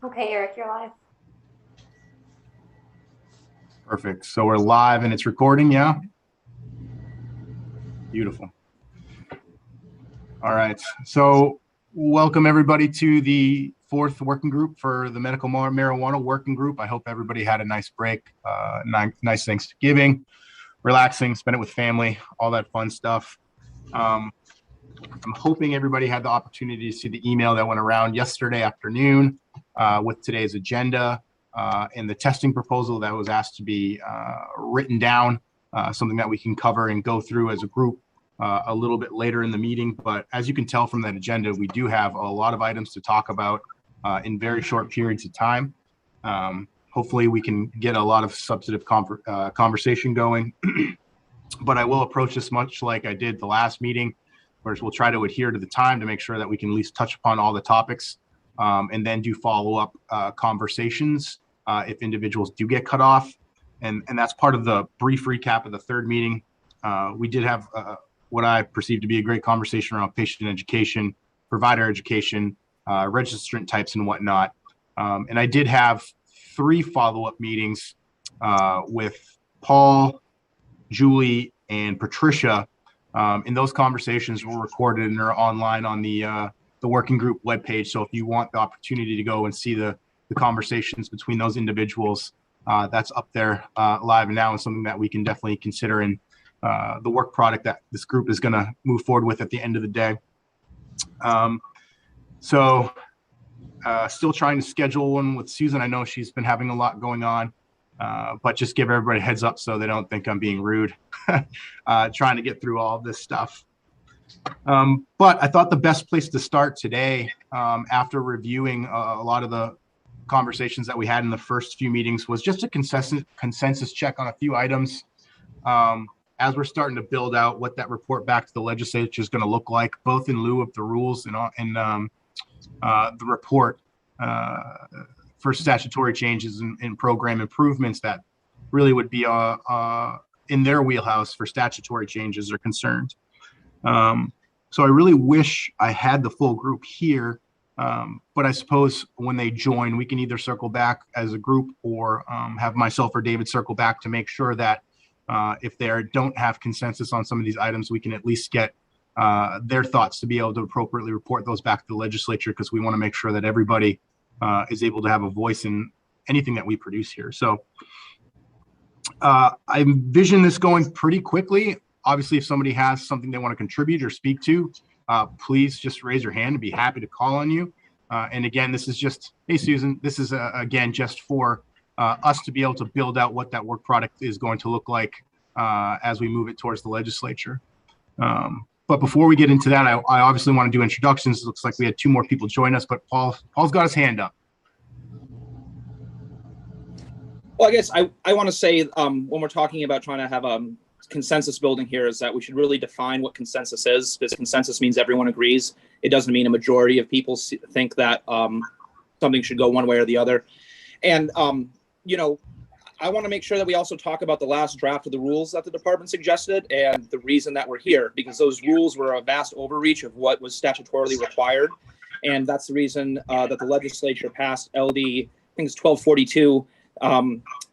Okay, Eric, you're live. Perfect. So we're live and it's recording, yeah? Beautiful. All right. So welcome everybody to the fourth working group for the medical marijuana working group. I hope everybody had a nice break, nice Thanksgiving, relaxing, spend it with family, all that fun stuff. I'm hoping everybody had the opportunity to see the email that went around yesterday afternoon with today's agenda and the testing proposal that was asked to be written down, something that we can cover and go through as a group a little bit later in the meeting. But as you can tell from that agenda, we do have a lot of items to talk about in very short periods of time. Hopefully we can get a lot of substantive conversation going. But I will approach this much like I did the last meeting, whereas we'll try to adhere to the time to make sure that we can at least touch upon all the topics and then do follow-up conversations if individuals do get cut off. And that's part of the brief recap of the third meeting. We did have what I perceive to be a great conversation around patient education, provider education, registrant types and whatnot. And I did have 3 follow-up meetings with Paul, Julie, and Patricia. And those conversations were recorded and are online on the working group webpage. So if you want the opportunity to go and see the conversations between those individuals, that's up there live now, and something that we can definitely consider in the work product that this group is going to move forward with at the end of the day. Still trying to schedule one with Susan. I know she's been having a lot going on. But just give everybody a heads up so they don't think I'm being rude, trying to get through all of this stuff. But I thought the best place to start today, after reviewing a lot of the conversations that we had in the first few meetings, was just a consensus check on a few items. As we're starting to build out what that report back to the legislature is going to look like, both in lieu of the rules and the report, for statutory changes and program improvements that really would be in their wheelhouse for statutory changes are concerned. So I really wish I had the full group here, but I suppose when they join, we can either circle back as a group or have myself or David circle back to make sure that if they don't have consensus on some of these items, we can at least get their thoughts to be able to appropriately report those back to the legislature, because we want to make sure that everybody is able to have a voice in anything that we produce here. So I envision this going pretty quickly. Obviously, if somebody has something they want to contribute or speak to, please just raise your hand and be happy to call on you. And again, this is just, hey, Susan, this is again, just for us to be able to build out what that work product is going to look like as we move it towards the legislature. But before we get into that, I obviously want to do introductions. It looks like we had 2 more people join us, but Paul's got his hand up. Well, I guess I want to say when we're talking about trying to have consensus building here, is that we should really define what consensus is, because consensus means everyone agrees. It doesn't mean a majority of people think that something should go one way or the other. And, I want to make sure that we also talk about the last draft of the rules that the department suggested and the reason that we're here, because those rules were a vast overreach of what was statutorily required. And that's the reason that the legislature passed LD, I think it's 1242,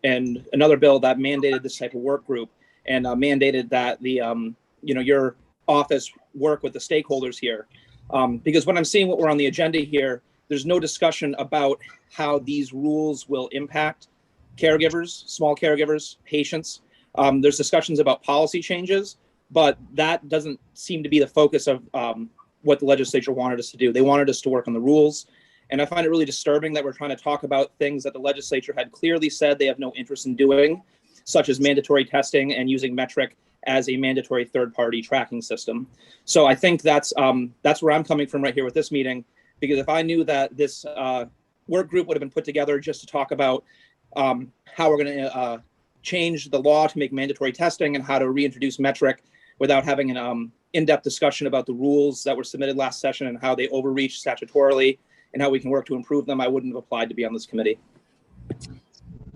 and another bill that mandated this type of work group and mandated that the, your office work with the stakeholders here. Because when I'm seeing what we're on the agenda here, there's no discussion about how these rules will impact caregivers, small caregivers, patients. There's discussions about policy changes, but that doesn't seem to be the focus of what the legislature wanted us to do. They wanted us to work on the rules. And I find it really disturbing that we're trying to talk about things that the legislature had clearly said they have no interest in doing, such as mandatory testing and using metric as a mandatory third-party tracking system. So I think that's where I'm coming from right here with this meeting, because if I knew that this work group would have been put together just to talk about how we're going to change the law to make mandatory testing and how to reintroduce metric without having an in-depth discussion about the rules that were submitted last session and how they overreach statutorily and how we can work to improve them, I wouldn't have applied to be on this committee.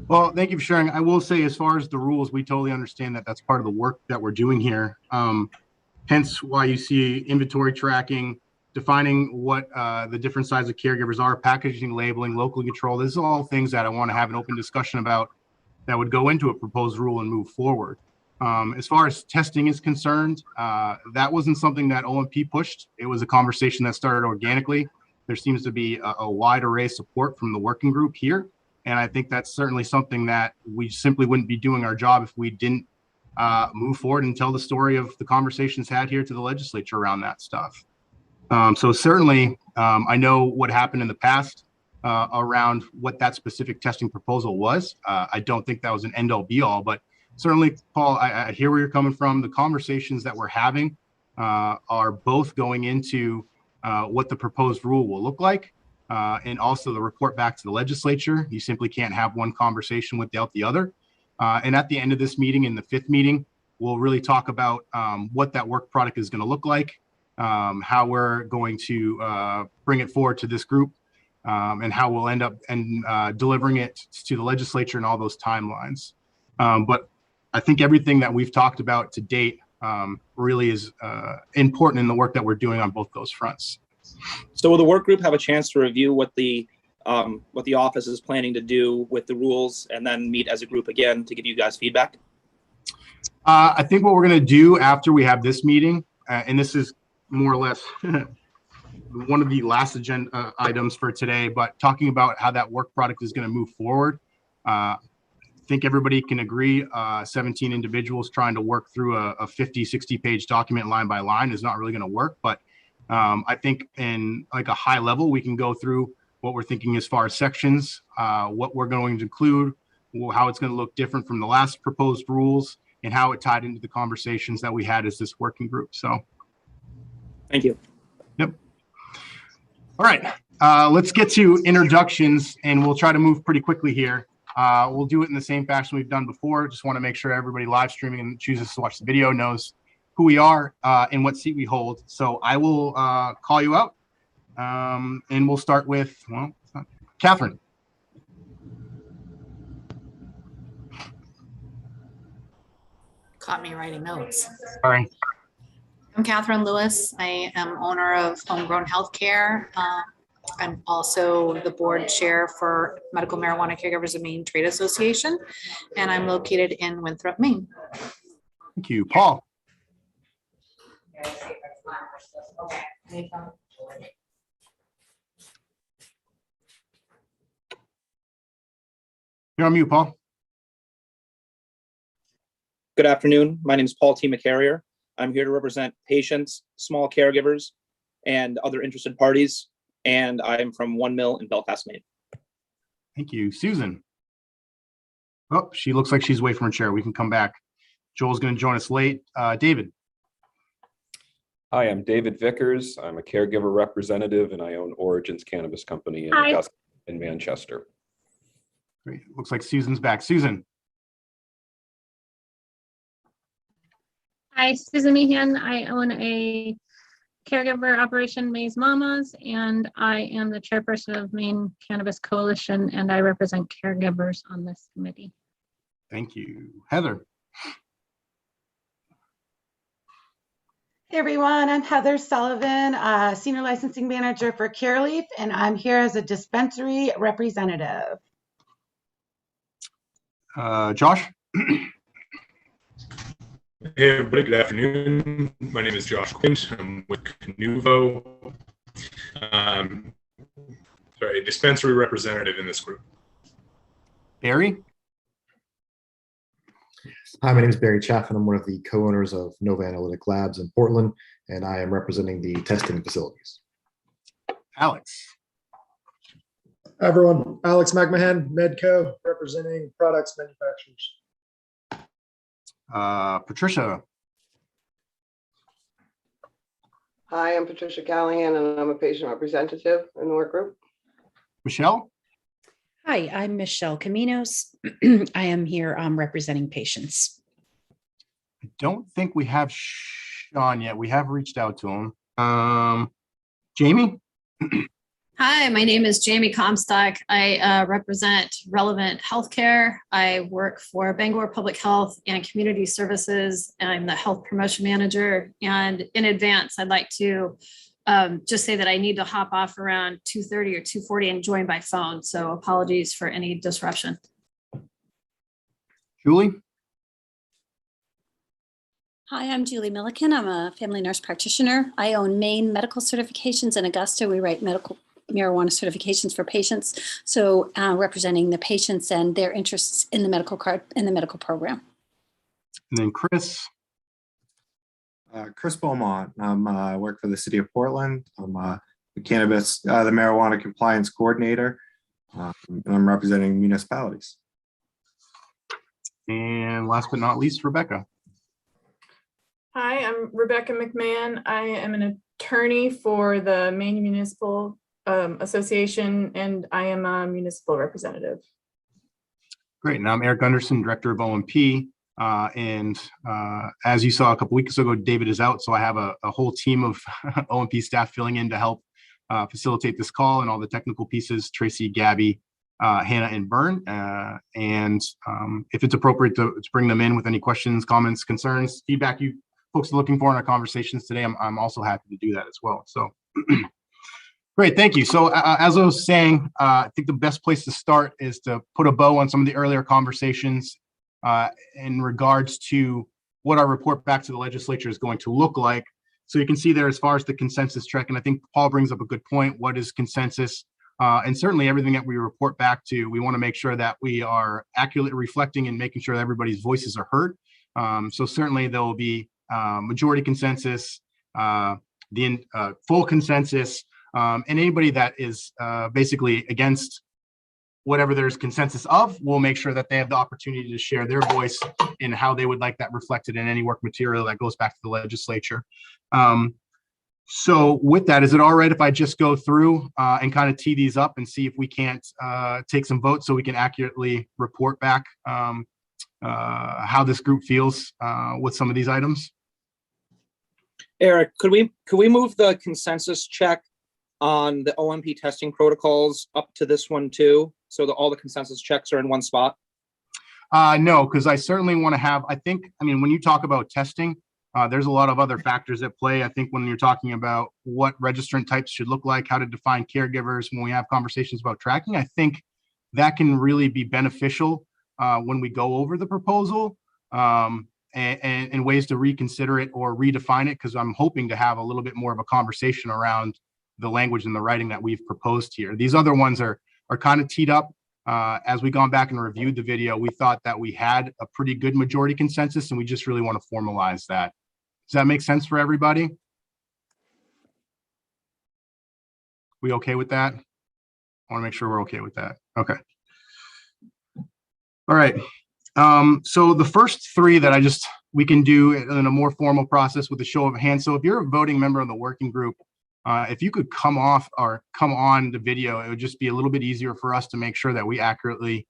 Well, thank you for sharing. I will say, as far as the rules, we totally understand that that's part of the work that we're doing here. Hence why you see inventory tracking, defining what the different sides of caregivers are, packaging, labeling, local control. This is all things that I want to have an open discussion about that would go into a proposed rule and move forward. As far as testing is concerned, that wasn't something that OMP pushed. It was a conversation that started organically. There seems to be a wide array of support from the working group here. And I think that's certainly something that we simply wouldn't be doing our job if we didn't move forward and tell the story of the conversations had here to the legislature around that stuff. So certainly, I know what happened in the past around what that specific testing proposal was. I don't think that was an end-all be-all, but certainly, Paul, I hear where you're coming from. The conversations that we're having are both going into what the proposed rule will look like, and also the report back to the legislature. You simply can't have one conversation without the other. And at the end of this meeting, in the 5th meeting, we'll really talk about what that work product is going to look like, how we're going to bring it forward to this group, and how we'll end up delivering it to the legislature and all those timelines. But I think everything that we've talked about to date really is important in the work that we're doing on both those fronts. So will the work group have a chance to review what the office is planning to do with the rules and then meet as a group again to give you guys feedback? I think what we're going to do after we have this meeting, and this is more or less one of the last agenda items for today, but talking about how that work product is going to move forward. I think everybody can agree 17 individuals trying to work through a 50, 60 page document line by line is not really going to work. But I think in like a high level, we can go through what we're thinking as far as sections, what we're going to include, how it's going to look different from the last proposed rules, and how it tied into the conversations that we had as this working group. So thank you. Yep. All right, let's get to introductions, and we'll try to move pretty quickly here. We'll do it in the same fashion we've done before. Just want to make sure everybody live streaming and chooses to watch the video knows who we are and what seat we hold. So I will call you out, and we'll start with, well, Catherine. Caught me writing notes. Sorry. I'm Catherine Lewis. I am owner of Homegrown Healthcare. I'm also the board chair for Medical Marijuana Caregivers of Maine Trade Association, and I'm located in Winthrop, Maine. Thank you. Paul. You're on mute, Paul. Good afternoon. My name is Paul T. McCarrier. I'm here to represent patients, small caregivers, and other interested parties. And I'm from One Mill in Belfast, Maine. Thank you. Susan. Oh, she looks like she's away from her chair. We can come back. Joel's going to join us late. David. Hi, I'm David Vickers. I'm a caregiver representative, and I own Origins Cannabis Company in Manchester. Great. Looks like Susan's back. Susan. Hi, Susan Meehan. I own a caregiver operation, Maze Mamas, and I am the chairperson of Maine Cannabis Coalition, and I represent caregivers on this committee. Thank you. Heather. Hey everyone, I'm Heather Sullivan, Senior Licensing Manager for CareLeaf, and I'm here as a dispensary representative. Josh. Hey everybody, good afternoon. My name is Josh Quint. I'm with Canuvo. Sorry, dispensary representative in this group. Barry. Hi, my name is Barry Chaffin. I'm one of the co-owners of Nova Analytic Labs in Portland, and I am representing the testing facilities. Alex. Hi everyone, Alex McMahon, Medco, representing products manufacturers. Patricia. Hi, I'm Patricia Callahan, and I'm a patient representative in the work group. Michelle. Hi, I'm Michelle Caminos. I am here representing patients. I don't think we have Sean yet. We have reached out to him. Jamie. Hi, my name is Jamie Comstock. I represent Relevant Healthcare. I work for Bangor Public Health and Community Services. I'm the health promotion manager. And in advance, I'd like to just say that I need to hop off around 2:30 or 2:40 and join by phone. So apologies for any disruption. Julie? Hi, I'm Julie Milliken. I'm a family nurse practitioner. I own Maine Medical Certifications in Augusta. We write medical marijuana certifications for patients. So representing the patients and their interests in the medical card in the medical program. And then Chris. Chris Beaumont. I work for the city of Portland. I'm the marijuana compliance coordinator. And I'm representing municipalities. And last but not least, Rebecca. Hi, I'm Rebecca McMahon. I am an attorney for the Maine Municipal Association, and I am a municipal representative. Great. And I'm Eric Gunderson, Director of OMP. As you saw a couple weeks ago, David is out, so I have a whole team of OMP staff filling in to help facilitate this call and all the technical pieces, Tracy, Gabby, Hannah, and Byrne. If it's appropriate to bring them in with any questions, comments, concerns, feedback you folks are looking for in our conversations today, I'm also happy to do that as well. So great, thank you. So as I was saying, I think the best place to start is to put a bow on some of the earlier conversations in regards to what our report back to the legislature is going to look like. So you can see there as far as the consensus track, and I think Paul brings up a good point. What is consensus? And certainly everything that we report back to, we want to make sure that we are accurately reflecting and making sure that everybody's voices are heard. So certainly there will be majority consensus, full consensus, and anybody that is basically against whatever there's consensus of, we'll make sure that they have the opportunity to share their voice in how they would like that reflected in any work material that goes back to the legislature. So with that, is it all right if I just go through and kind of tee these up and see if we can't take some votes so we can accurately report back how this group feels with some of these items? Eric, could we move the consensus check on the OMP testing protocols up to this one too, so that all the consensus checks are in one spot? No, because I certainly want to have, I mean, when you talk about testing, there's a lot of other factors at play. I think when you're talking about what registrant types should look like, how to define caregivers, when we have conversations about tracking, I think that can really be beneficial when we go over the proposal and ways to reconsider it or redefine it, because I'm hoping to have a little bit more of a conversation around the language and the writing that we've proposed here. These other ones are kind of teed up. As we gone back and reviewed the video, we thought that we had a pretty good majority consensus, and we just really want to formalize that. Does that make sense for everybody? We okay with that? I want to make sure we're okay with that. Okay. All right. So the first three that we can do in a more formal process with a show of hands. So if you're a voting member of the working group, if you could come off or come on the video, it would just be a little bit easier for us to make sure that we accurately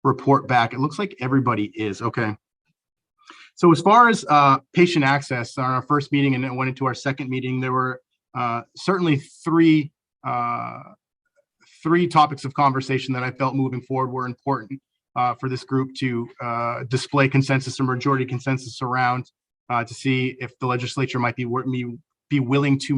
report back. It looks like everybody is. Okay. So as far as patient access, on our first meeting and then went into our second meeting, there were certainly three topics of conversation that I felt moving forward were important for this group to display consensus or majority consensus around, to see if the legislature might be willing to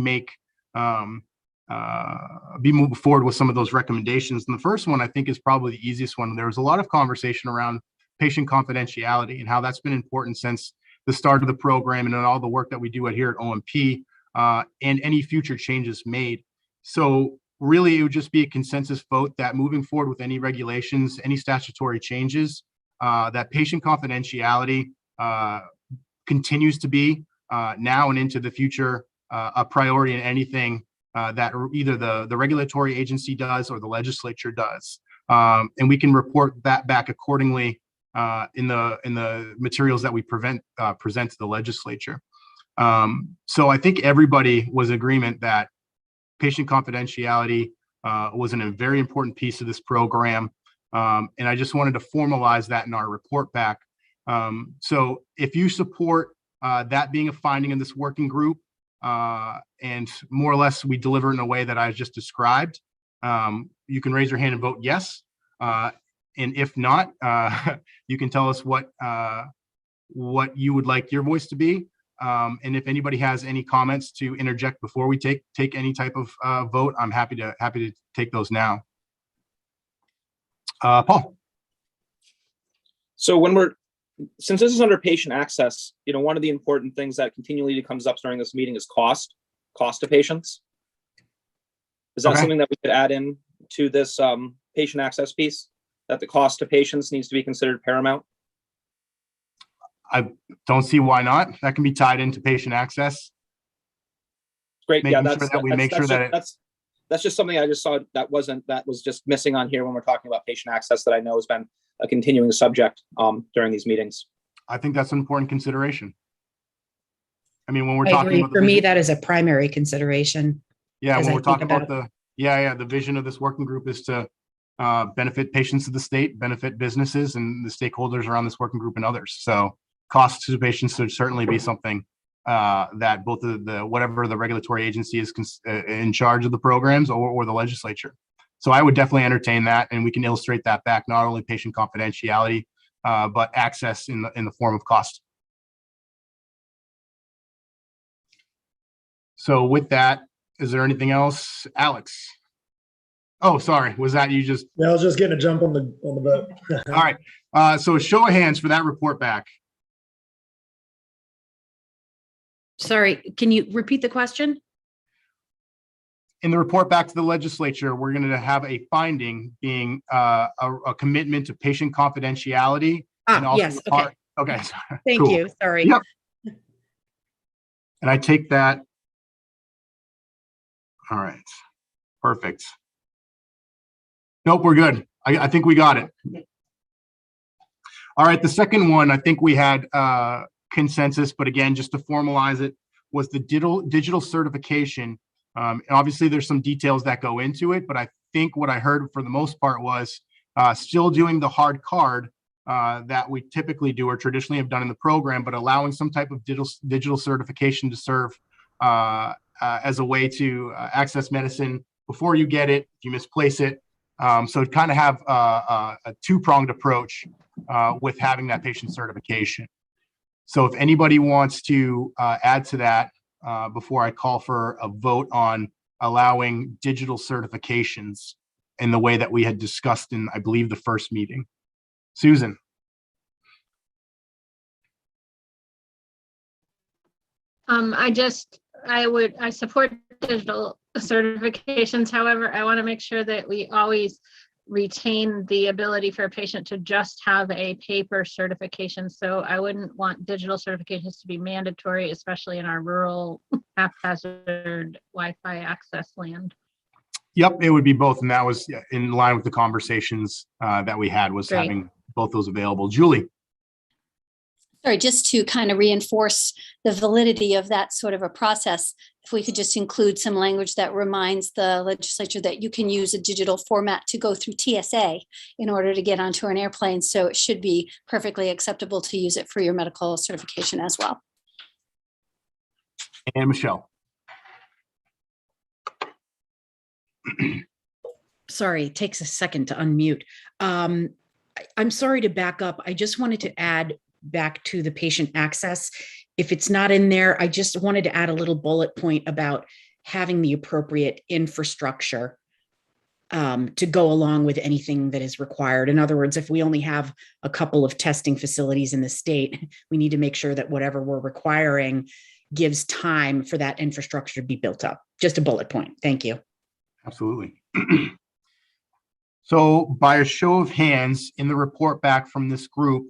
be moving forward with some of those recommendations. And the first one, I think, is probably the easiest one. There was a lot of conversation around patient confidentiality and how that's been important since the start of the program and in all the work that we do here at OMP and any future changes made. So really, it would just be a consensus vote that moving forward with any regulations, any statutory changes, that patient confidentiality continues to be now and into the future a priority in anything that either the regulatory agency does or the legislature does. And we can report that back accordingly in the materials that we present to the legislature. So I think everybody was in agreement that patient confidentiality was a very important piece of this program. And I just wanted to formalize that in our report back. So if you support that being a finding in this working group, and more or less we deliver in a way that I just described, you can raise your hand and vote yes. And if not, you can tell us what you would like your voice to be. And if anybody has any comments to interject before we take any type of vote, I'm happy to take those now. Paul. So since this is under patient access, one of the important things that continually comes up during this meeting is cost to patients. Is that something that we could add in to this patient access piece, that the cost to patients needs to be considered paramount? I don't see why not. That can be tied into patient access. Great. Making Yeah, that's just something I just saw that was just missing on here when we're talking about patient access that I know has been a continuing subject during these meetings. I think that's an important consideration. I mean, when we're I talking agree. about For me, that is a primary consideration. Yeah, when I we're talking think about the vision of this working group is to benefit patients of the state, benefit businesses and the stakeholders around this working group and others. So costs to patients should certainly be something that both whatever the regulatory agency is in charge of the programs or the legislature. So I would definitely entertain that, and we can illustrate that back, not only patient confidentiality, but access in the form of cost. So with that, is there anything else, Alex? Oh, sorry. Was that you just? Yeah, I was just getting a jump on the vote. All right. So show of hands for that report back. Sorry, can you repeat the question? In the report back to the legislature, we're going to have a finding being a commitment to patient confidentiality. And also yes. Okay. Okay. Thank cool. you. Sorry. Yep. And I take that. All right. Perfect. Nope, we're good. I think we got it. All right. The second one, I think we had consensus, but again, just to formalize it, was the digital certification. Obviously, there's some details that go into it, but I think what I heard for the most part was still doing the hard card that we typically do or traditionally have done in the program, but allowing some type of digital certification to serve as a way to access medicine before you get it, if you misplace it. So it kind of have a two-pronged approach with having that patient certification. So if anybody wants to add to that before I call for a vote on allowing digital certifications in the way that we had discussed in, I believe, the first meeting. Susan. I support digital certifications. However, I want to make sure that we always retain the ability for a patient to just have a paper certification. So I wouldn't want digital certifications to be mandatory, especially in our rural haphazard Wi-Fi access land. Yep, it would be both. And that was in line with the conversations that we had, was Great. having both those available. Julie. Sorry, just to kind of reinforce the validity of that sort of a process, if we could just include some language that reminds the legislature that you can use a digital format to go through TSA in order to get onto an airplane. So it should be perfectly acceptable to use it for your medical certification as well. And Michelle. Sorry, it takes a second to unmute. I'm sorry to back up. I just wanted to add back to the patient access. If it's not in there, I just wanted to add a little bullet point about having the appropriate infrastructure to go along with anything that is required. In other words, if we only have a couple of testing facilities in the state, we need to make sure that whatever we're requiring gives time for that infrastructure to be built up. Just a bullet point. Thank you. Absolutely. So by a show of hands in the report back from this group,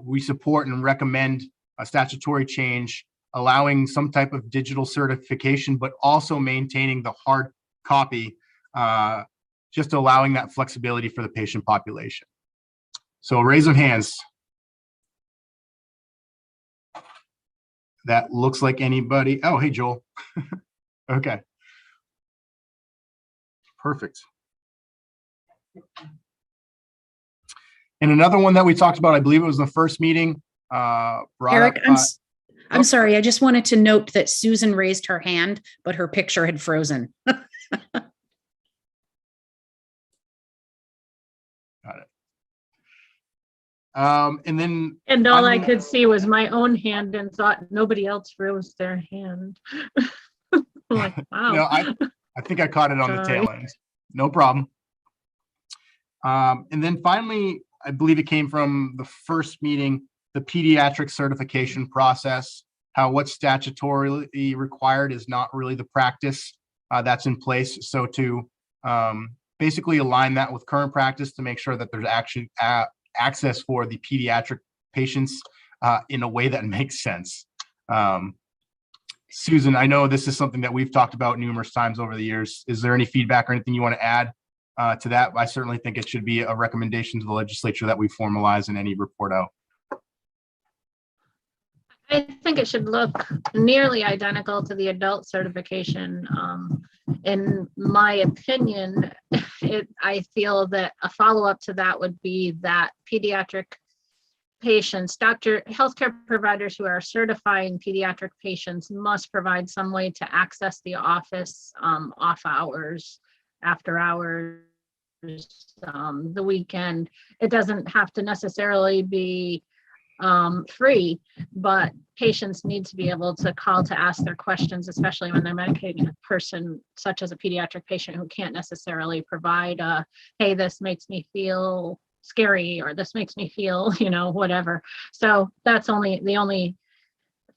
we support and recommend a statutory change allowing some type of digital certification, but also maintaining the hard copy, just allowing that flexibility for the patient population. So raise of hands. That looks like anybody. Oh, hey, Joel. Okay. Perfect. And another one that we talked about, I believe it was the first meeting. Eric, I'm sorry. I just wanted to note that Susan raised her hand, but her picture had frozen. Got it. And then And all I finally- could see was my own hand and thought nobody else rose their hand. I'm like, wow. No, I think I caught it on the tail end. No problem. And then finally, I believe it came from the first meeting, the pediatric certification process, how what's statutorily required is not really the practice that's in place. So to basically align that with current practice to make sure that there's actually access for the pediatric patients in a way that makes sense. Susan, I know this is something that we've talked about numerous times over the years. Is there any feedback or anything you want to add to that? I certainly think it should be a recommendation to the legislature that we formalize in any report out. I think it should look nearly identical to the adult certification. In my opinion, I feel that a follow-up to that would be that pediatric patients, healthcare providers who are certifying pediatric patients must provide some way to access the office off hours, after hours, the weekend. It doesn't have to necessarily be free, but patients need to be able to call to ask their questions, especially when they're medicating a person such as a pediatric patient who can't necessarily provide hey, this makes me feel scary, or this makes me feel, whatever. So that's the only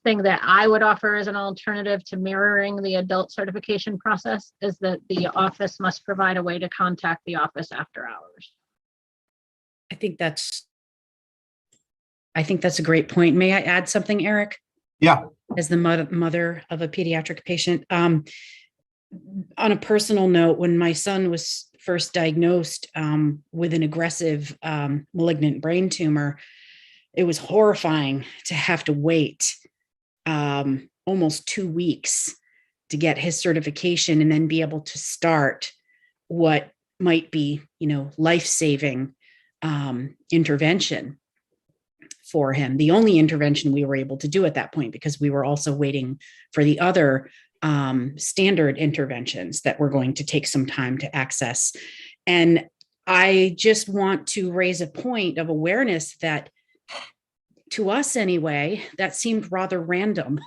thing that I would offer as an alternative to mirroring the adult certification process is that the office must provide a way to contact the office after hours. I think that's a great point. May I add something, Eric? Yeah. As the mother of a pediatric patient, on a personal note, when my son was first diagnosed with an aggressive malignant brain tumor, it was horrifying to have to wait almost 2 weeks to get his certification and then be able to start what might be, life-saving intervention for him. The only intervention we were able to do at that point, because we were also waiting for the other standard interventions that were going to take some time to access. And I just want to raise a point of awareness that, to us anyway, that seemed rather random.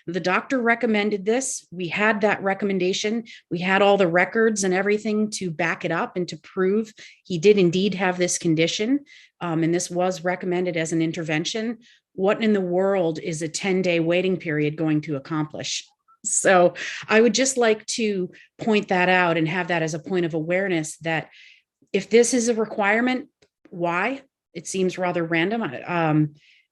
The doctor recommended this. We had that recommendation. We had all the records and everything to back it up and to prove he did indeed have this condition. And this was recommended as an intervention. What in the world is a 10-day waiting period going to accomplish? So I would just like to point that out and have that as a point of awareness that if this is a requirement, why? It seems rather random.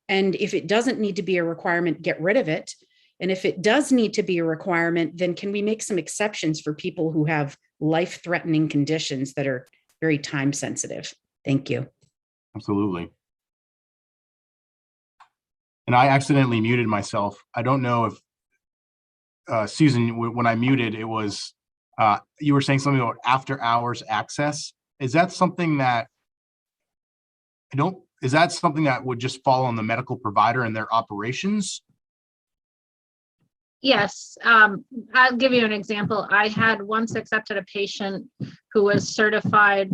And if it doesn't need to be a requirement, get rid of it. And if it does need to be a requirement, then can we make some exceptions for people who have life-threatening conditions that are very time sensitive? Thank you. Absolutely. And I accidentally muted myself. I don't know if Susan, when I muted, it was, you were saying something about after hours access. Is that something that would just fall on the medical provider and their operations? Yes, I'll give you an example. I had once accepted a patient who was certified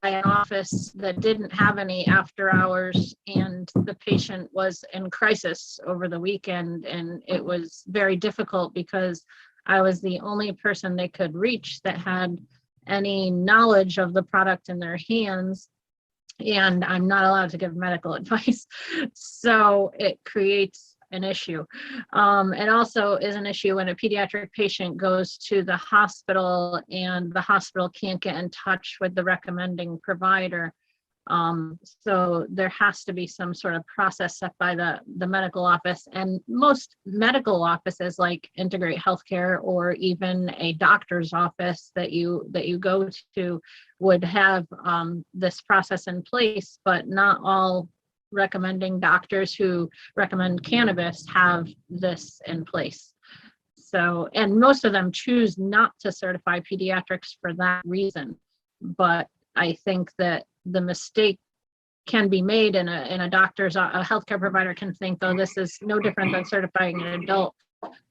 by an office that didn't have any after hours, and the patient was in crisis over the weekend, and it was very difficult because I was the only person they could reach that had any knowledge of the product in their hands, and I'm not allowed to give medical advice. So it creates an issue. It also is an issue when a pediatric patient goes to the hospital and the hospital can't get in touch with the recommending provider. So there has to be some sort of process set by the medical office, and most medical offices like Integrate Healthcare or even a doctor's office that you go to would have this process in place, but not all recommending doctors who recommend cannabis have this in place. So, and most of them choose not to certify pediatrics for that reason. But I think that the mistake can be made in a doctor's, a healthcare provider can think, oh, this is no different than certifying an adult.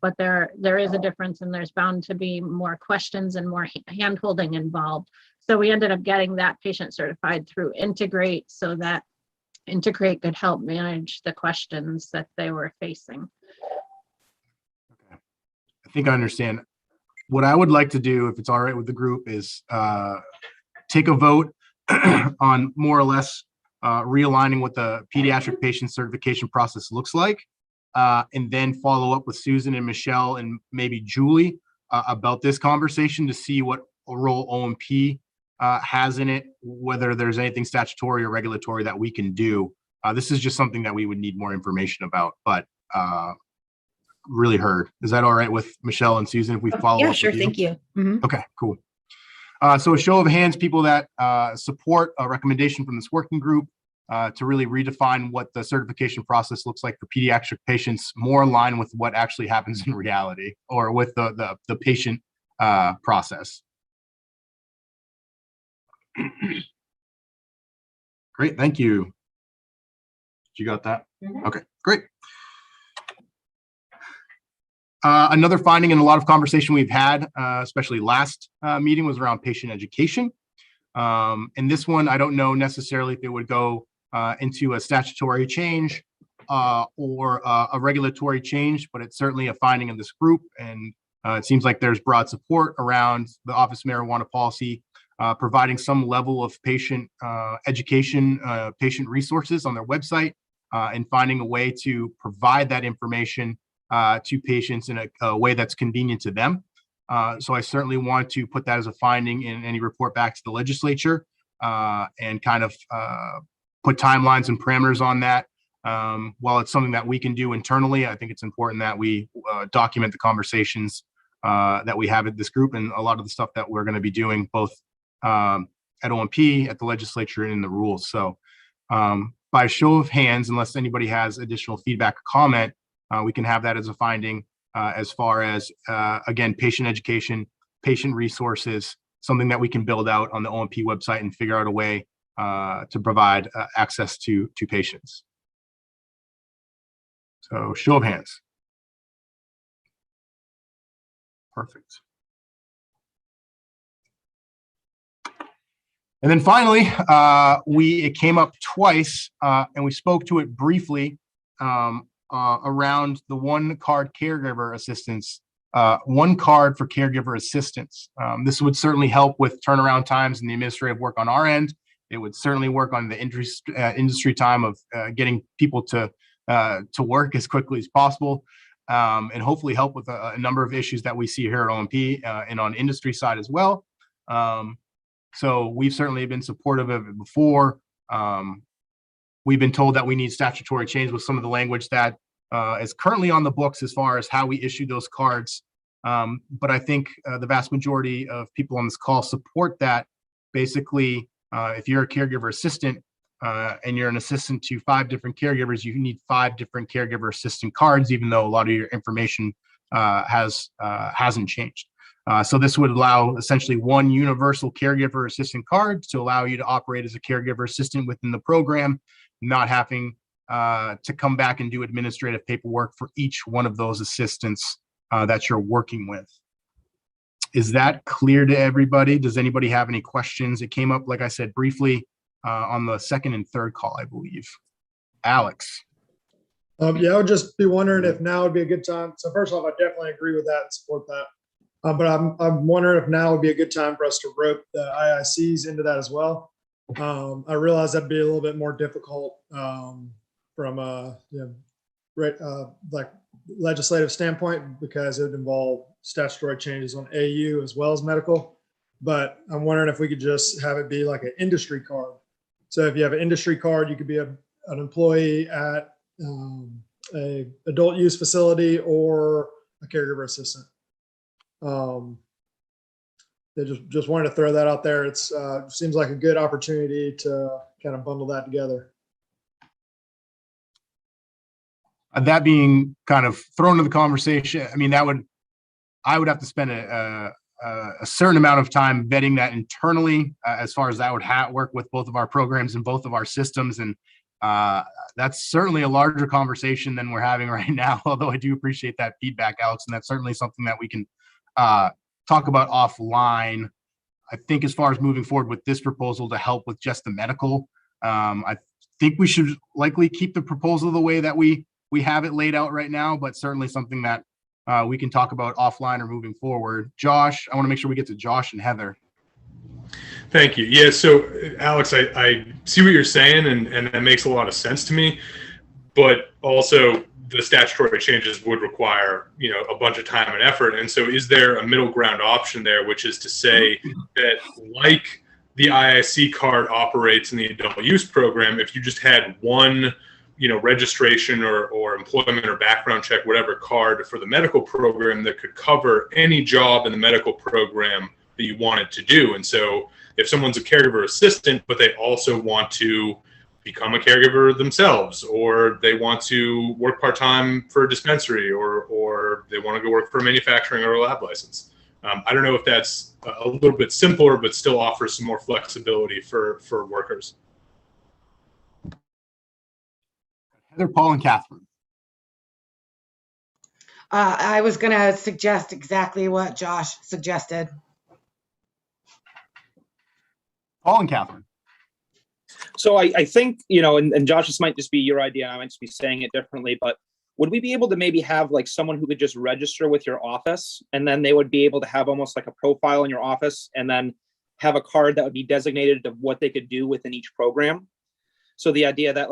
But there is a difference, and there's bound to be more questions and more hand-holding involved. So we ended up getting that patient certified through Integrate so that integrate could help manage the questions that they were facing. I think I understand. What I would like to do, if it's all right with the group, is take a vote on more or less realigning what the pediatric patient certification process looks like, and then follow up with Susan and Michelle and maybe Julie about this conversation to see what role OMP has in it, whether there's anything statutory or regulatory that we can do. This is just something that we would need more information about, but really heard. Is that all right with Michelle and Susan if we follow Yeah, up sure. with you? Thank you. Mhm. Okay, cool. So a show of hands, people that support a recommendation from this working group to really redefine what the certification process looks like for pediatric patients, more in line with what actually happens in reality or with the patient process. Great, thank you. You got that? Okay, great. Another finding in a lot of conversation we've had, especially last meeting, was around patient education. And this one, I don't know necessarily if it would go into a statutory change or a regulatory change, but it's certainly a finding of this group. And it seems like there's broad support around the Office of Marijuana Policy, providing some level of patient education, patient resources on their website, and finding a way to provide that information to patients in a way that's convenient to them. So I certainly want to put that as a finding in any report back to the legislature and kind of put timelines and parameters on that. While it's something that we can do internally, I think it's important that we document the conversations that we have at this group and a lot of the stuff that we're going to be doing both at OMP, at the legislature, and in the rules. So by show of hands, unless anybody has additional feedback or comment, we can have that as a finding as far as, again, patient education, patient resources, something that we can build out on the OMP website and figure out a way to provide access to patients. So show of hands. Perfect. And then finally, it came up twice, and we spoke to it briefly around the one card caregiver assistance, one card for caregiver assistance. This would certainly help with turnaround times and the administrative work on our end. It would certainly work on the industry time of getting people to work as quickly as possible, and hopefully help with a number of issues that we see here at OMP and on industry side as well. So we've certainly been supportive of it before. We've been told that we need statutory change with some of the language that is currently on the books as far as how we issue those cards. But I think the vast majority of people on this call support that. Basically, if you're a caregiver assistant and you're an assistant to 5 different caregivers, you need 5 different caregiver assistant cards, even though a lot of your information hasn't changed. So this would allow essentially one universal caregiver assistant card to allow you to operate as a caregiver assistant within the program, not having to come back and do administrative paperwork for each one of those assistants that you're working with. Is that clear to everybody? Does anybody have any questions? It came up, like I said, briefly on the second and third call, I believe. Alex. Yeah, I would just be wondering if now would be a good time. So first off, I definitely agree with that and support that. But I'm wondering if now would be a good time for us to rope the IICs into that as well. I realize that'd be a little bit more difficult from a like legislative standpoint because it would involve statutory changes on AU as well as medical. But I'm wondering if we could just have it be like an industry card. So if you have an industry card, you could be an employee at a adult use facility or a caregiver assistant. They just wanted to throw that out there. It's seems like a good opportunity to kind of bundle that together. That being kind of thrown into the conversation, I mean, I would have to spend a certain amount of time vetting that internally as far as that would work with both of our programs and both of our systems. And that's certainly a larger conversation than we're having right now, although I do appreciate that feedback, Alex. And that's certainly something that we can talk about offline. I think as far as moving forward with this proposal to help with just the medical, I think we should likely keep the proposal the way that we have it laid out right now, but certainly something that we can talk about offline or moving forward. Josh, I want to make sure we get to Josh and Heather. Thank you. Yeah, so Alex, I see what you're saying, and that makes a lot of sense to me, but also the statutory changes would require, a bunch of time and effort. And so is there a middle ground option there, which is to say that like the IIC card operates in the adult use program, if you just had one, registration or employment or background check, whatever card for the medical program that could cover any job in the medical program that you wanted to do. And so if someone's a caregiver assistant, but they also want to become a caregiver themselves, or they want to work part-time for a dispensary, or they want to go work for a manufacturing or a lab license. I don't know if that's a little bit simpler, but still offers some more flexibility for workers. Heather, Paul, and Catherine. I was going to suggest exactly what Josh suggested. Paul and Catherine. So I think, and Josh, this might just be your idea. I might just be saying it differently, but would we be able to maybe have like someone who could just register with your office, and then they would be able to have almost like a profile in your office, and then have a card that would be designated of what they could do within each program? So the idea that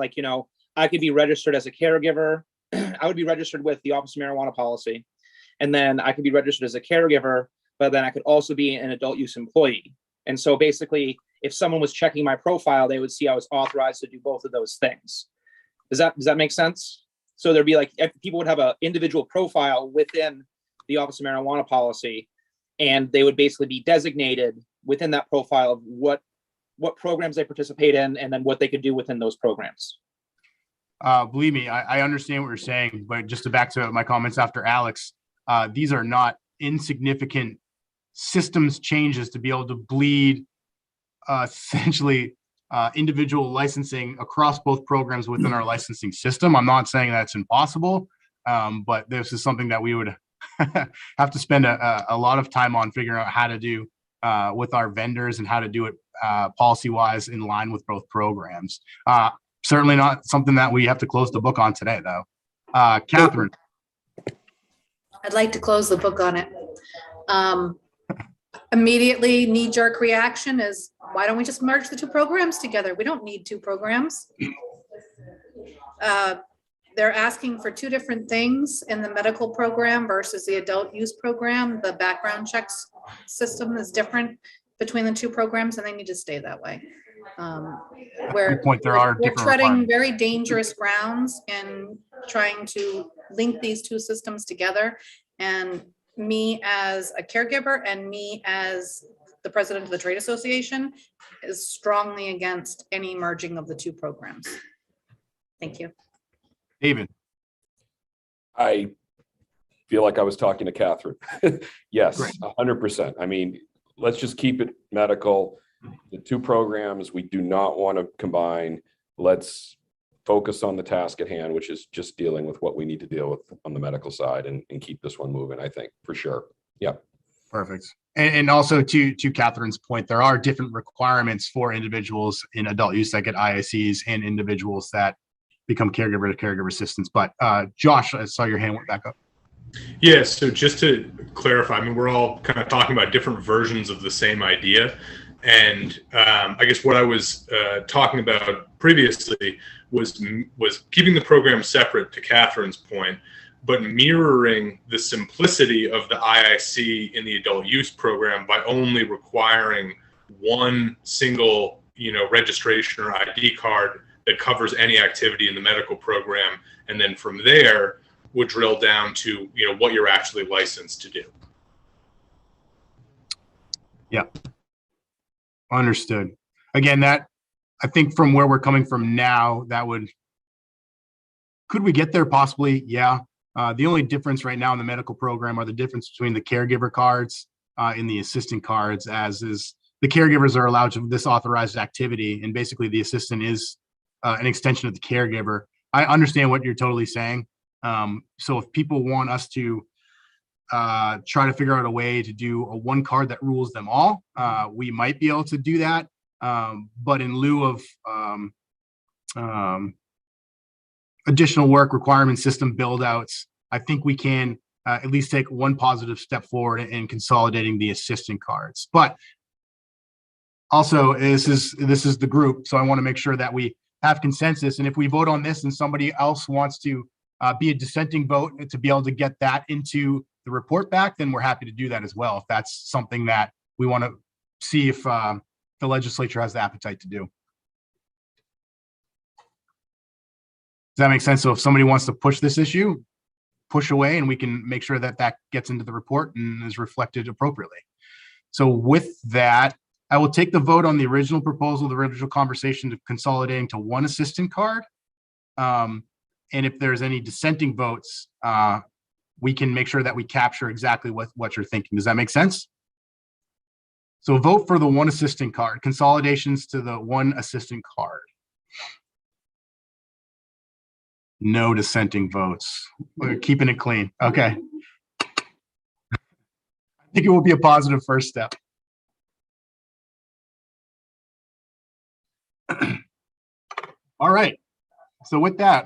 I could be registered as a caregiver, I would be registered with the Office of Marijuana Policy, and then I could be registered as a caregiver, but then I could also be an adult use employee. And so basically, if someone was checking my profile, they would see I was authorized to do both of those things. Does that make sense? So there'd be people would have an individual profile within the Office of Marijuana Policy, and they would basically be designated within that profile of what programs they participate in, and then what they could do within those programs. Believe me, I understand what you're saying, but just to back to my comments after Alex, these are not insignificant systems changes to be able to bleed essentially individual licensing across both programs within our licensing system. I'm not saying that's impossible, but this is something that we would have to spend a lot of time on figuring out how to do with our vendors, and how to do it policy-wise in line with both programs. Certainly not something that we have to close the book on today, though. Catherine. I'd like to close the book on it. Immediately knee-jerk reaction is, why don't we just merge the two programs together? We don't need two programs. They're asking for two different things in the medical program versus the adult use program. The background checks system is different between the two programs, and they need to stay that way. We're treading very dangerous grounds in trying to link these two systems together. And me as a caregiver and me as the president of the trade association is strongly against any merging of the two programs. Thank you. David. I feel like I was talking to Catherine. Yes, 100%. I mean, let's just keep it medical. The two programs we do not want to combine. Let's focus on the task at hand, which is just dealing with what we need to deal with on the medical side, and keep this one moving, I think, for sure. Yeah. Perfect. And also to Catherine's point, there are different requirements for individuals in adult use that get IICs and individuals that become caregiver to caregiver assistants. But Josh, I saw your hand went back up. Yeah, so just to clarify, I mean, we're all kind of talking about different versions of the same idea. And I guess what I was talking about previously was keeping the program separate, to Catherine's point, but mirroring the simplicity of the IIC in the adult use program by only requiring one single, registration or ID card that covers any activity in the medical program. And then from there, would drill down to, what you're actually licensed to do. Yeah. Understood. Again, that I think from where we're coming from now, could we get there? Possibly. Yeah. The only difference right now in the medical program are the difference between the caregiver cards and the assistant cards, as is the caregivers are allowed to this authorized activity, and basically the assistant is an extension of the caregiver. I understand what you're totally saying. So if people want us to try to figure out a way to do a one card that rules them all, we might be able to do that. But in lieu of additional work requirement system build outs, I think we can at least take one positive step forward in consolidating the assistant cards. But also, this is the group, so I want to make sure that we have consensus. And if we vote on this and somebody else wants to be a dissenting vote to be able to get that into the report back, then we're happy to do that as well, if that's something that we want to see if the legislature has the appetite to do. Does that make sense? So if somebody wants to push this issue, push away, and we can make sure that that gets into the report and is reflected appropriately. So with that, I will take the vote on the original proposal, the original conversation of consolidating to one assistant card. And if there's any dissenting votes, we can make sure that we capture exactly what you're thinking. Does that make sense? So vote for the one assistant card, consolidations to the one assistant card. No dissenting votes. We're keeping it clean. Okay. I think it will be a positive first step. All right. So with that,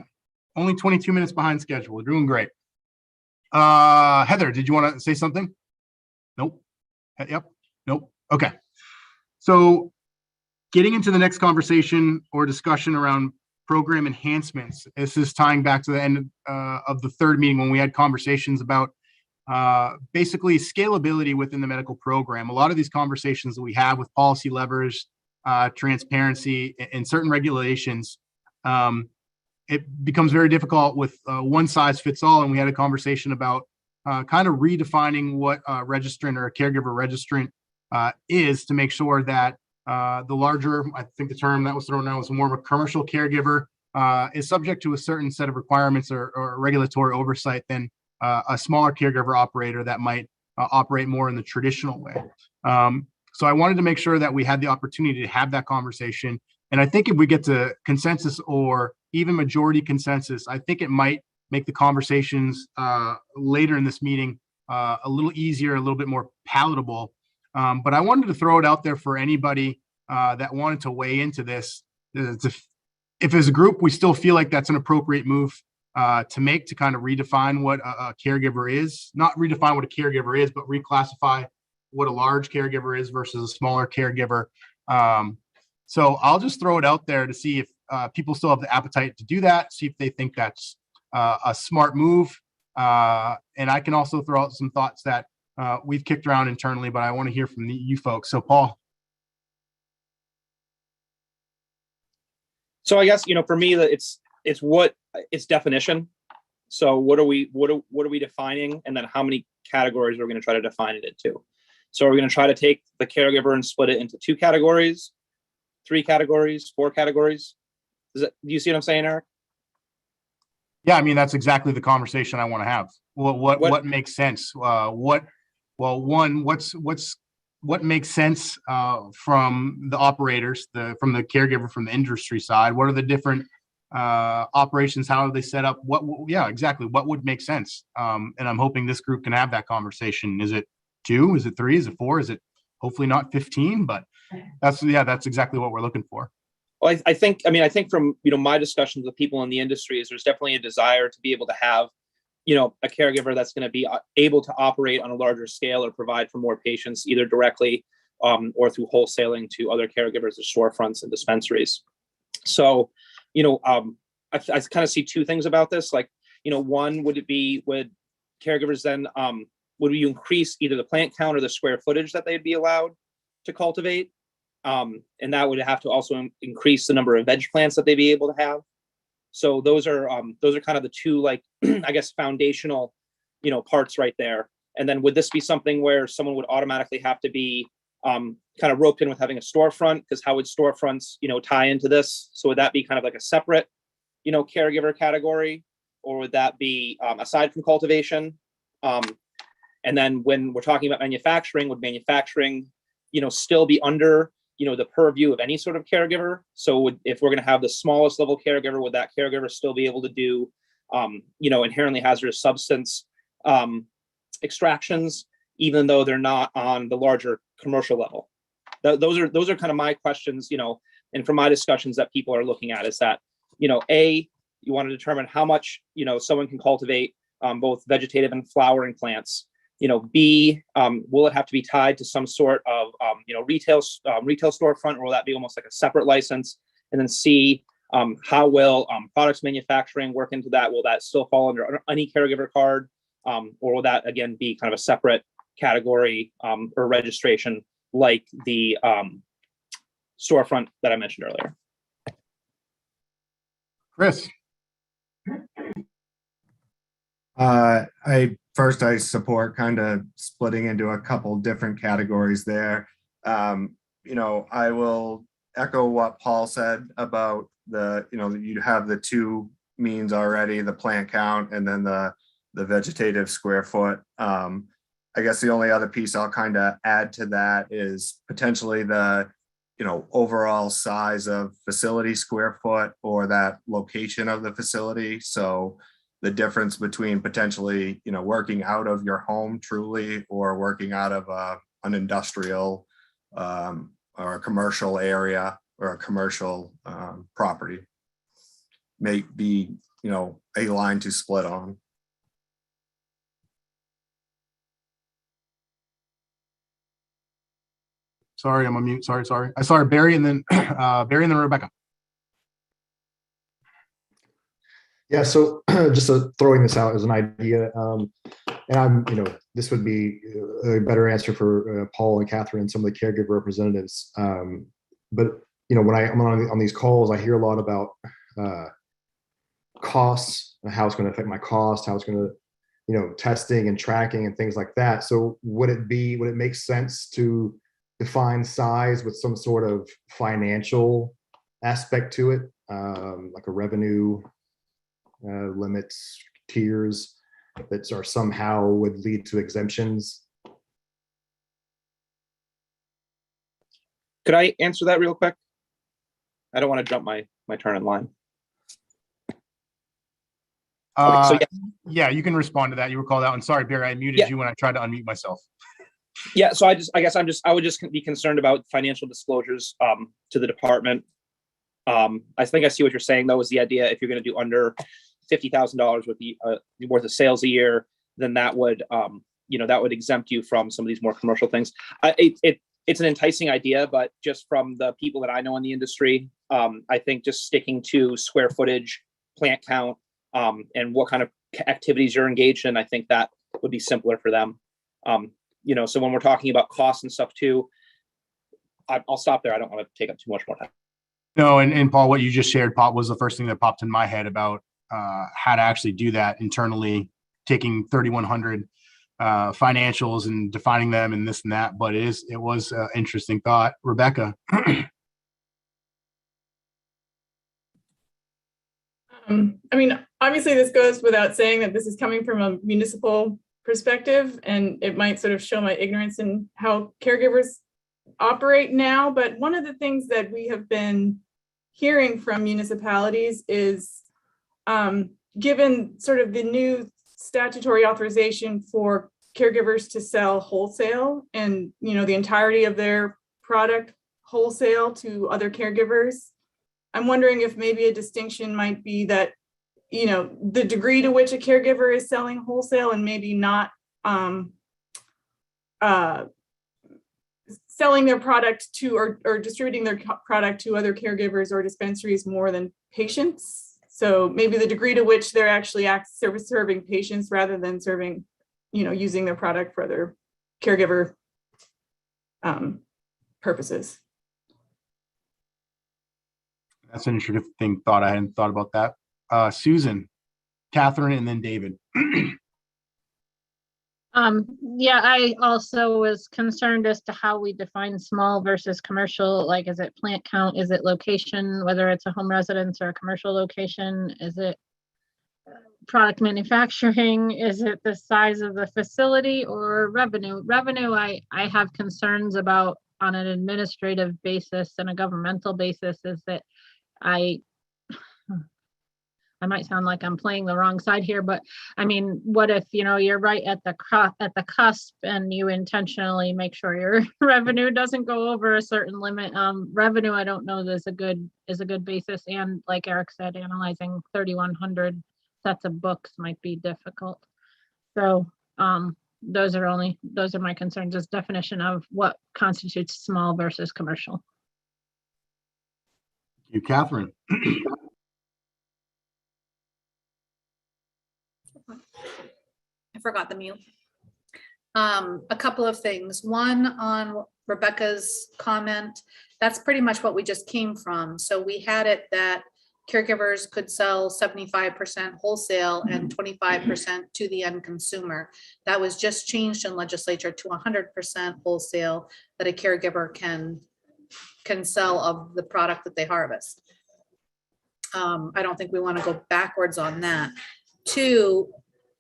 only 22 minutes behind schedule. We're doing great. Heather, did you want to say something? Nope. Yep. Nope. Okay. So getting into the next conversation or discussion around program enhancements. This is tying back to the end of the third meeting when we had conversations about basically scalability within the medical program. A lot of these conversations that we have with policy levers, transparency, and certain regulations, it becomes very difficult with one size fits all. And we had a conversation about kind of redefining what a registrant or a caregiver registrant is, to make sure that the larger, I think the term that was thrown out was more of a commercial caregiver, is subject to a certain set of requirements or regulatory oversight than a smaller caregiver operator that might operate more in the traditional way. So I wanted to make sure that we had the opportunity to have that conversation. And I think if we get to consensus or even majority consensus, I think it might make the conversations later in this meeting a little easier, a little bit more palatable. But I wanted to throw it out there for anybody that wanted to weigh into this. If as a group, we still feel like that's an appropriate move to make, to kind of redefine what a caregiver is, not redefine what a caregiver is, but reclassify what a large caregiver is versus a smaller caregiver. So I'll just throw it out there to see if people still have the appetite to do that, see if they think that's a smart move. And I can also throw out some thoughts that we've kicked around internally, but I want to hear from you folks. So Paul. So I guess, for me, it's definition. So what are we defining, and then how many categories are we going to try to define it into? So are we going to try to take the caregiver and split it into 2 categories, 3 categories, 4 categories? Do you see what I'm saying, Eric? Yeah, I mean, that's exactly the conversation I want to have. What makes sense? What makes sense from the operators, from the caregiver, from the industry side? What are the different operations? How are they set up? Yeah, exactly. What would make sense? And I'm hoping this group can have that conversation. Is it 2? Is it 3? Is it 4? Is it hopefully not 15? But that's exactly what we're looking for. Well, I think from my discussions with people in the industry, is there's definitely a desire to be able to have a caregiver that's going to be able to operate on a larger scale or provide for more patients, either directly or through wholesaling to other caregivers or storefronts and dispensaries. So, I kind of see 2 things about this. Like, one, would caregivers then, would we increase either the plant count or the square footage that they'd be allowed to cultivate? And that would have to also increase the number of veg plants that they'd be able to have. So those are kind of the 2, like, I guess, foundational, parts right there. And then would this be something where someone would automatically have to be kind of roped in with having a storefront? Because how would storefronts, tie into this? So would that be kind of like a separate, caregiver category, or would that be aside from cultivation? And then when we're talking about manufacturing, would manufacturing, still be under the purview of any sort of caregiver? So if we're going to have the smallest level caregiver, would that caregiver still be able to do, inherently hazardous substance extractions, even though they're not on the larger commercial level? Those are kind of my questions, and from my discussions that people are looking at, is that, You want to determine how much, someone can cultivate both vegetative and flowering plants. B, will it have to be tied to some sort of, retail storefront, or will that be almost like a separate license? And then C, how will products manufacturing work into that? Will that still fall under any caregiver card? Or will that again be kind of a separate category or registration like the storefront that I mentioned earlier? Chris. I support kind of splitting into a couple different categories there. I will echo what Paul said about you have the two means already, the plant count and then the vegetative square foot. I guess the only other piece I'll kind of add to that is potentially the overall size of facility square foot or that location of the facility. So the difference between potentially, working out of your home truly or working out of an industrial or a commercial area or a commercial property may be, a line to split on. Sorry, I'm on mute. Sorry. I saw Barry and then Rebecca. Yeah, so just throwing this out as an idea, and this would be a better answer for Paul and Catherine and some of the caregiver representatives. But when I'm on these calls, I hear a lot about costs, how it's going to affect my cost, how it's going to, testing and tracking and things like that. So would it make sense to define size with some sort of financial aspect to it, like a revenue limits, tiers that are somehow would lead to exemptions? Could I answer that real quick? I don't want to jump my turn in line. So yeah, you can respond to that. You were called out. And sorry, Barry, I muted you when I tried to unmute myself. Yeah, so I would just be concerned about financial disclosures to the department. I think I see what you're saying though, is the idea if you're going to do under $50,000 worth of sales a year, then that would that would exempt you from some of these more commercial things. It's an enticing idea, but just from the people that I know in the industry, I think just sticking to square footage, plant count, and what kind of activities you're engaged in, I think that would be simpler for them. So when we're talking about costs and stuff too, I'll stop there. I don't want to take up too much more time. No, and Paul, what you just shared, was the first thing that popped in my head about how to actually do that internally, taking 3,100 financials and defining them and this and that. But it was an interesting thought. Rebecca. Obviously this goes without saying that this is coming from a municipal perspective, and it might sort of show my ignorance in how caregivers operate now. But one of the things that we have been hearing from municipalities is, given sort of the new statutory authorization for caregivers to sell wholesale and, the entirety of their product wholesale to other caregivers, I'm wondering if maybe a distinction might be that, the degree to which a caregiver is selling wholesale and maybe not selling their product to or distributing their product to other caregivers or dispensaries more than patients. So maybe the degree to which they're actually serving patients rather than serving, using their product for other caregiver purposes. That's an interesting thought. I hadn't thought about that. Susan, Catherine, and then David. Yeah, I also was concerned as to how we define small versus commercial. Like, is it plant count? Is it location, whether it's a home residence or a commercial location? Is it product manufacturing? Is it the size of the facility or revenue? Revenue, I have concerns about on an administrative basis and a governmental basis, is that I might sound like I'm playing the wrong side here, but I mean, what if, you're right at the cusp and you intentionally make sure your revenue doesn't go over a certain limit? Revenue, I don't know, is a good basis. And like Eric said, analyzing 3,100 sets of books might be difficult. So those are my concerns, is definition of what constitutes small versus commercial. You, Catherine. I forgot the mute. A couple of things. One, on Rebecca's comment, that's pretty much what we just came from. So we had it that caregivers could sell 75% wholesale and 25% to the end consumer. That was just changed in legislature to 100% wholesale that a caregiver can sell of the product that they harvest. I don't think we want to go backwards on that. Two,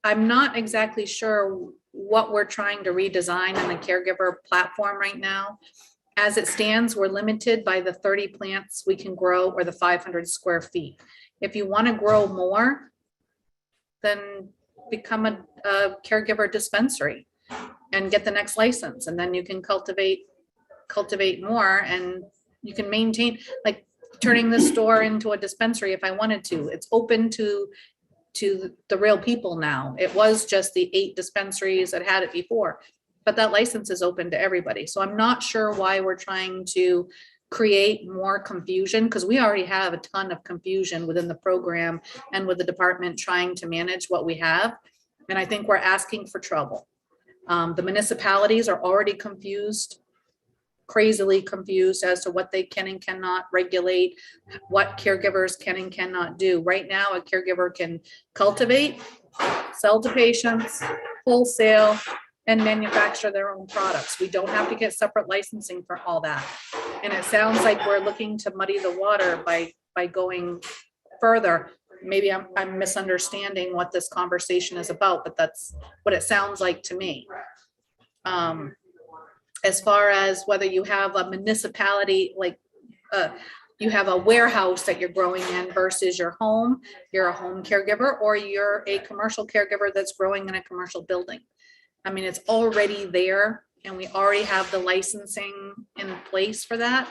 I'm not exactly sure what we're trying to redesign in the caregiver platform right now. As it stands, we're limited by the 30 plants we can grow or the 500 square feet. If you want to grow more, then become a caregiver dispensary and get the next license. And then you can cultivate more, and you can maintain, like turning the store into a dispensary if I wanted to. It's open to the real people now. It was just the 8 dispensaries that had it before, but that license is open to everybody. So I'm not sure why we're trying to create more confusion, because we already have a ton of confusion within the program and with the department trying to manage what we have. And I think we're asking for trouble. The municipalities are already confused, crazily confused as to what they can and cannot regulate, what caregivers can and cannot do. Right now, a caregiver can cultivate, sell to patients, wholesale, and manufacture their own products. We don't have to get separate licensing for all that. And it sounds like we're looking to muddy the water by going further. Maybe I'm misunderstanding what this conversation is about, but that's what it sounds like to me. As far as whether you have a municipality, like you have a warehouse that you're growing in versus your home, you're a home caregiver, or you're a commercial caregiver that's growing in a commercial building. I mean, it's already there, and we already have the licensing in place for that.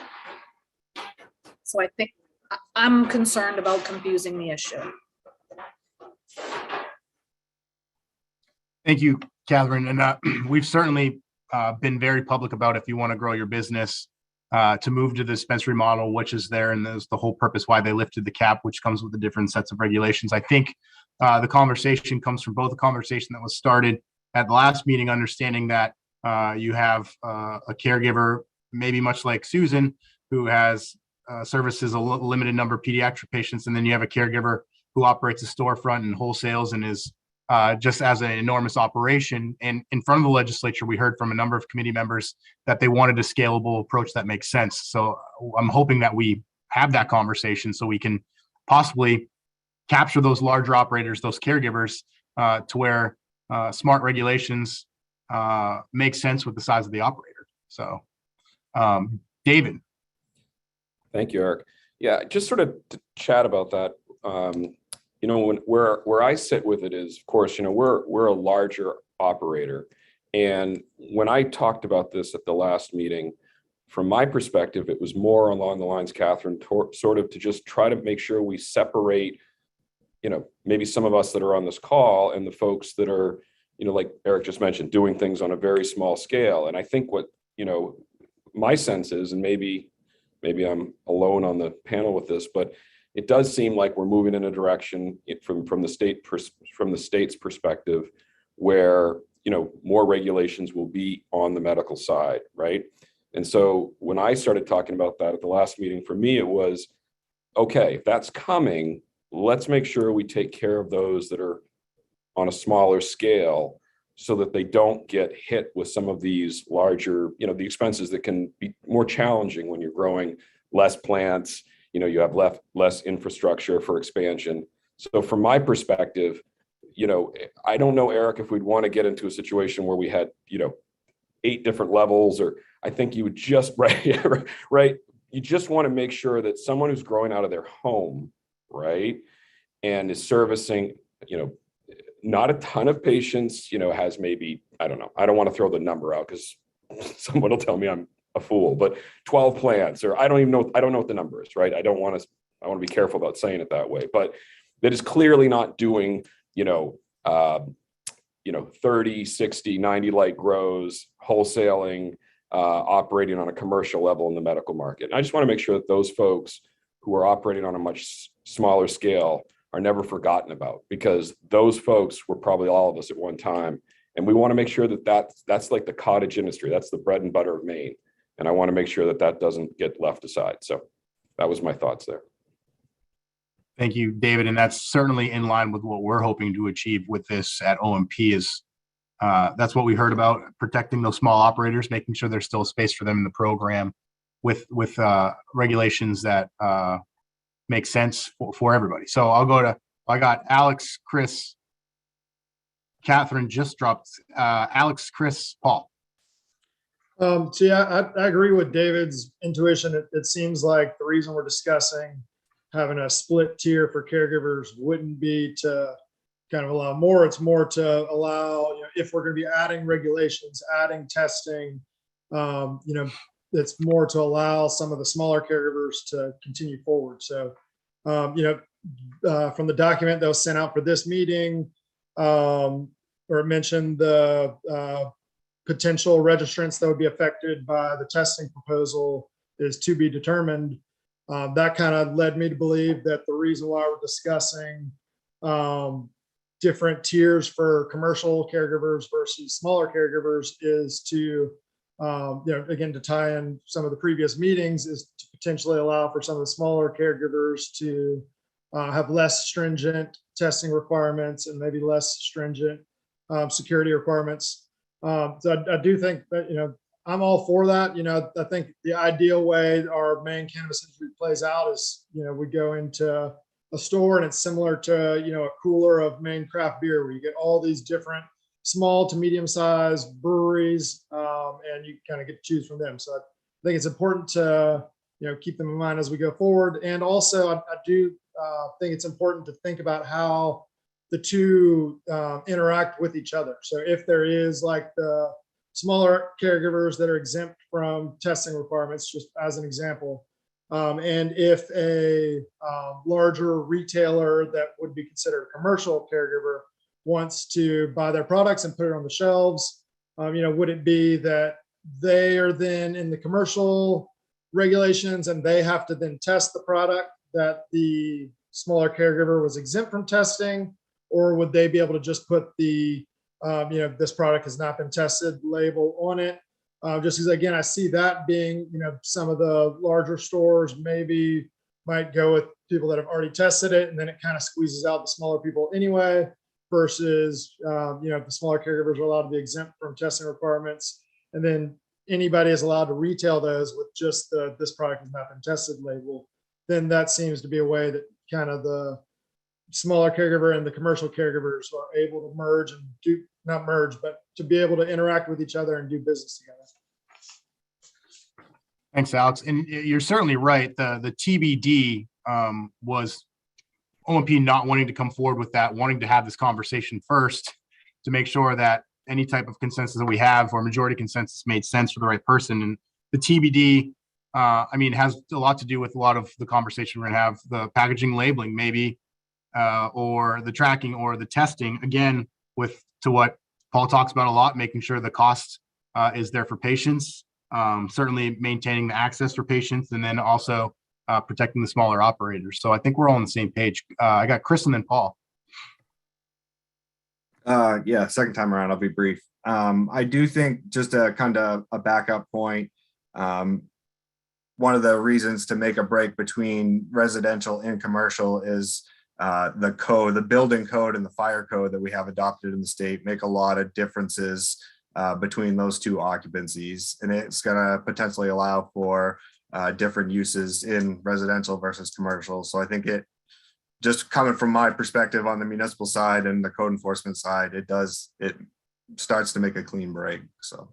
So I think I'm concerned about confusing the issue. Thank you, Catherine. And we've certainly been very public about, if you want to grow your business, to move to the dispensary model, which is there, and there's the whole purpose why they lifted the cap, which comes with the different sets of regulations. I think the conversation comes from both the conversation that was started at the last meeting, understanding that you have a caregiver, maybe much like Susan, who has services a limited number of pediatric patients, and then you have a caregiver who operates a storefront and wholesales and is just as an enormous operation. And in front of the legislature, we heard from a number of committee members that they wanted a scalable approach that makes sense. So I'm hoping that we have that conversation so we can possibly capture those larger operators, those caregivers, to where smart regulations make sense with the size of the operator. So, David. Thank you, Eric. Yeah, just sort of to chat about that. You know, where I sit with it is, of course, you know, we're a larger operator. And when I talked about this at the last meeting, from my perspective, it was more along the lines, Catherine, sort of to just try to make sure we separate, you know, maybe some of us that are on this call and the folks that are, you know, like Eric just mentioned, doing things on a very small scale. And I think what, you know, my sense is, and maybe I'm alone on the panel with this, but it does seem like we're moving in a direction from the state's perspective where, you know, more regulations will be on the medical side, right? And so when I started talking about that at the last meeting, for me, it was, okay, if that's coming, let's make sure we take care of those that are on a smaller scale so that they don't get hit with some of these larger, you know, the expenses that can be more challenging when you're growing less plants, you know, you have less infrastructure for expansion. So from my perspective, you know, I don't know, Eric, if we'd want to get into a situation where we had, you know, 8 different levels, or I think you would just, right, you just want to make sure that someone who's growing out of their home, right, and is servicing, not a ton of patients, has maybe, I don't know, I don't want to throw the number out because someone will tell me I'm a fool, but 12 plants, or I don't know what the number is, right? I want to be careful about saying it that way, but that is clearly not doing, 30, 60, 90 light grows, wholesaling, operating on a commercial level in the medical market. And I just want to make sure that those folks who are operating on a much smaller scale are never forgotten about, because those folks were probably all of us at one time. And we want to make sure that that's like the cottage industry. That's the bread and butter of Maine. And I want to make sure that that doesn't get left aside. So that was my thoughts there. Thank you, David. And that's certainly in line with what we're hoping to achieve with this at OMP is that's what we heard about, protecting those small operators, making sure there's still a space for them in the program with regulations that make sense for everybody. So I got Alex, Chris, Catherine just dropped, Alex, Chris, Paul. So yeah, I agree with David's intuition. It seems like the reason we're discussing having a split tier for caregivers wouldn't be to kind of allow more. It's more to allow, if we're going to be adding regulations, adding testing, it's more to allow some of the smaller caregivers to continue forward. So, from the document that was sent out for this meeting, or it mentioned the potential registrants that would be affected by the testing proposal is to be determined. That kind of led me to believe that the reason why we're discussing different tiers for commercial caregivers versus smaller caregivers is to, again, to tie in some of the previous meetings, is to potentially allow for some of the smaller caregivers to have less stringent testing requirements and maybe less stringent security requirements. So I do think that, I'm all for that. I think the ideal way our Maine cannabis industry plays out is, we go into a store and it's similar to, a cooler of Maine craft beer, where you get all these different small to medium sized breweries, and you kind of get to choose from them. So I think it's important to, keep them in mind as we go forward. And also I do think it's important to think about how the two interact with each other. So if there is like the smaller caregivers that are exempt from testing requirements, just as an example, and if a larger retailer that would be considered a commercial caregiver wants to buy their products and put it on the shelves, would it be that they are then in the commercial regulations and they have to then test the product that the smaller caregiver was exempt from testing? Or would they be able to just put the, this product has not been tested label on it? Just because, again, I see that being, some of the larger stores maybe might go with people that have already tested it, and then it kind of squeezes out the smaller people anyway, versus, the smaller caregivers are allowed to be exempt from testing requirements. And then anybody is allowed to retail those with just the, this product has not been tested label. Then that seems to be a way that kind of the smaller caregiver and the commercial caregivers are able to merge and do, not merge, but to be able to interact with each other and do business together. Thanks, Alex. And you're certainly right. The TBD was OMP not wanting to come forward with that, wanting to have this conversation first to make sure that any type of consensus that we have or majority consensus made sense for the right person. And the TBD, has a lot to do with a lot of the conversation we're going to have, the packaging, labeling, maybe, or the tracking or the testing, again, to what Paul talks about a lot, making sure the cost is there for patients, certainly maintaining the access for patients, and then also protecting the smaller operators. So I think we're all on the same page. I got Chris and then Paul. Yeah, second time around, I'll be brief. I do think, just a kind of a backup point, one of the reasons to make a break between residential and commercial is the code, the building code and the fire code that we have adopted in the state make a lot of differences between those two occupancies. And it's going to potentially allow for different uses in residential versus commercial. So I think it, just coming from my perspective on the municipal side and the code enforcement side, it starts to make a clean break. So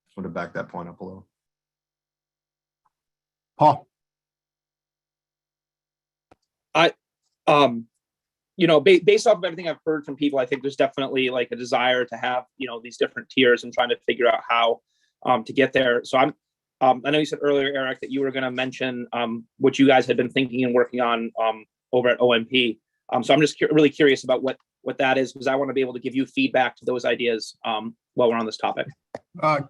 just want to back that point up a little. Paul. based off of everything I've heard from people, I think there's definitely like a desire to have, these different tiers and trying to figure out how to get there. So I know you said earlier, Eric, that you were going to mention what you guys had been thinking and working on over at OMP. So I'm just really curious about what that is, because I want to be able to give you feedback to those ideas while we're on this topic.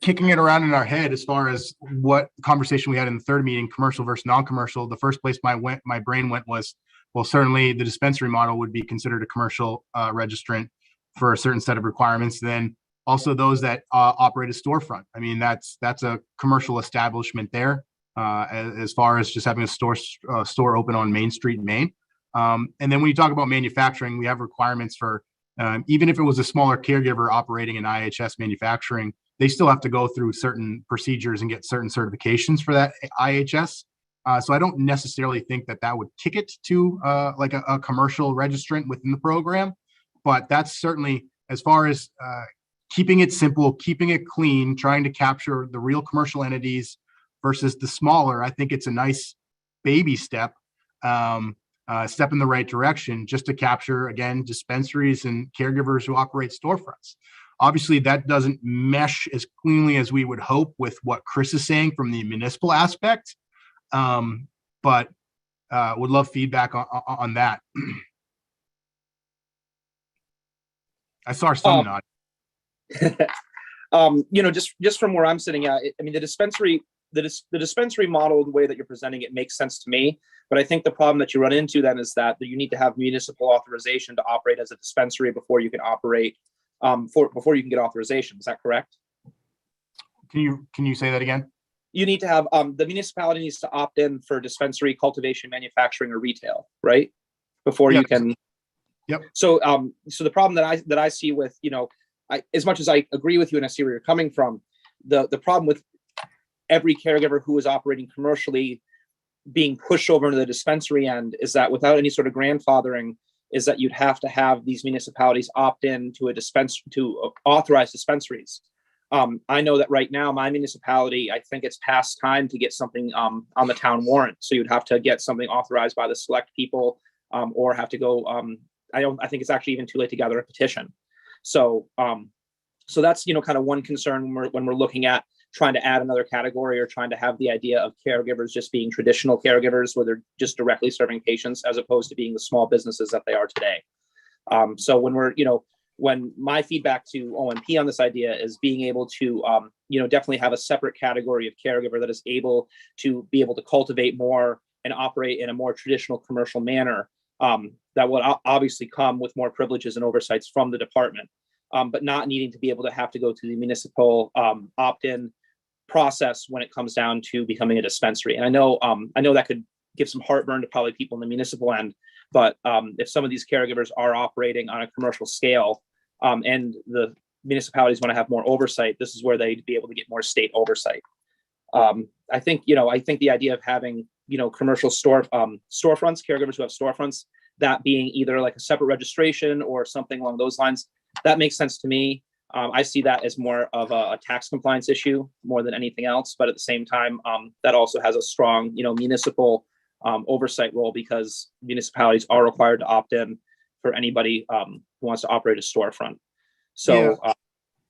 Kicking it around in our head as far as what conversation we had in the third meeting, commercial versus non-commercial, the first place my brain went was, well, certainly the dispensary model would be considered a commercial registrant for a certain set of requirements. Then also those that operate a storefront. I mean, that's a commercial establishment there as far as just having a store open on Main Street in Maine. And then when you talk about manufacturing, we have requirements for even if it was a smaller caregiver operating in IHS manufacturing, they still have to go through certain procedures and get certain certifications for that IHS. So I don't necessarily think that would kick it to like a commercial registrant within the program, but that's certainly as far as keeping it simple, keeping it clean, trying to capture the real commercial entities versus the smaller. I think it's a nice baby step, step in the right direction, just to capture, again, dispensaries and caregivers who operate storefronts. Obviously, that doesn't mesh as cleanly as we would hope with what Chris is saying from the municipal aspect. But would love feedback on that. I saw some nod. Just from where I'm sitting at, I mean, the dispensary model, the way that you're presenting it makes sense to me. But I think the problem that you run into then is that you need to have municipal authorization to operate as a dispensary before you can operate, before you can get authorization. Is that correct? Can you say that again? You need to have the municipality needs to opt in for dispensary, cultivation, manufacturing, or retail, right? Before you can. Yep. So the problem that I see with, as much as I agree with you and I see where you're coming from, the problem with every caregiver who is operating commercially being pushed over into the dispensary end is that without any sort of grandfathering, is that you'd have to have these municipalities opt in to to authorize dispensaries. I know that right now my municipality, I think it's past time to get something on the town warrant. So you'd have to get something authorized by the select people, or have to go. I think it's actually even too late to gather a petition. So that's kind of one concern when we're looking at trying to add another category or trying to have the idea of caregivers just being traditional caregivers where they're just directly serving patients as opposed to being the small businesses that they are today. So when my feedback to OMP on this idea is being able to, definitely have a separate category of caregiver that is able to cultivate more and operate in a more traditional commercial manner, that will obviously come with more privileges and oversights from the department, but not needing to be able to have to go through the municipal opt-in process when it comes down to becoming a dispensary. And I know that could give some heartburn to probably people in the municipal end, but if some of these caregivers are operating on a commercial scale, and the municipalities want to have more oversight, this is where they'd be able to get more state oversight. I think the idea of having, commercial storefronts, caregivers who have storefronts, that being either like a separate registration or something along those lines, that makes sense to me. I see that as more of a tax compliance issue more than anything else. But at the same time, that also has a strong, municipal oversight role because municipalities are required to opt in for anybody who wants to operate a storefront. So yeah.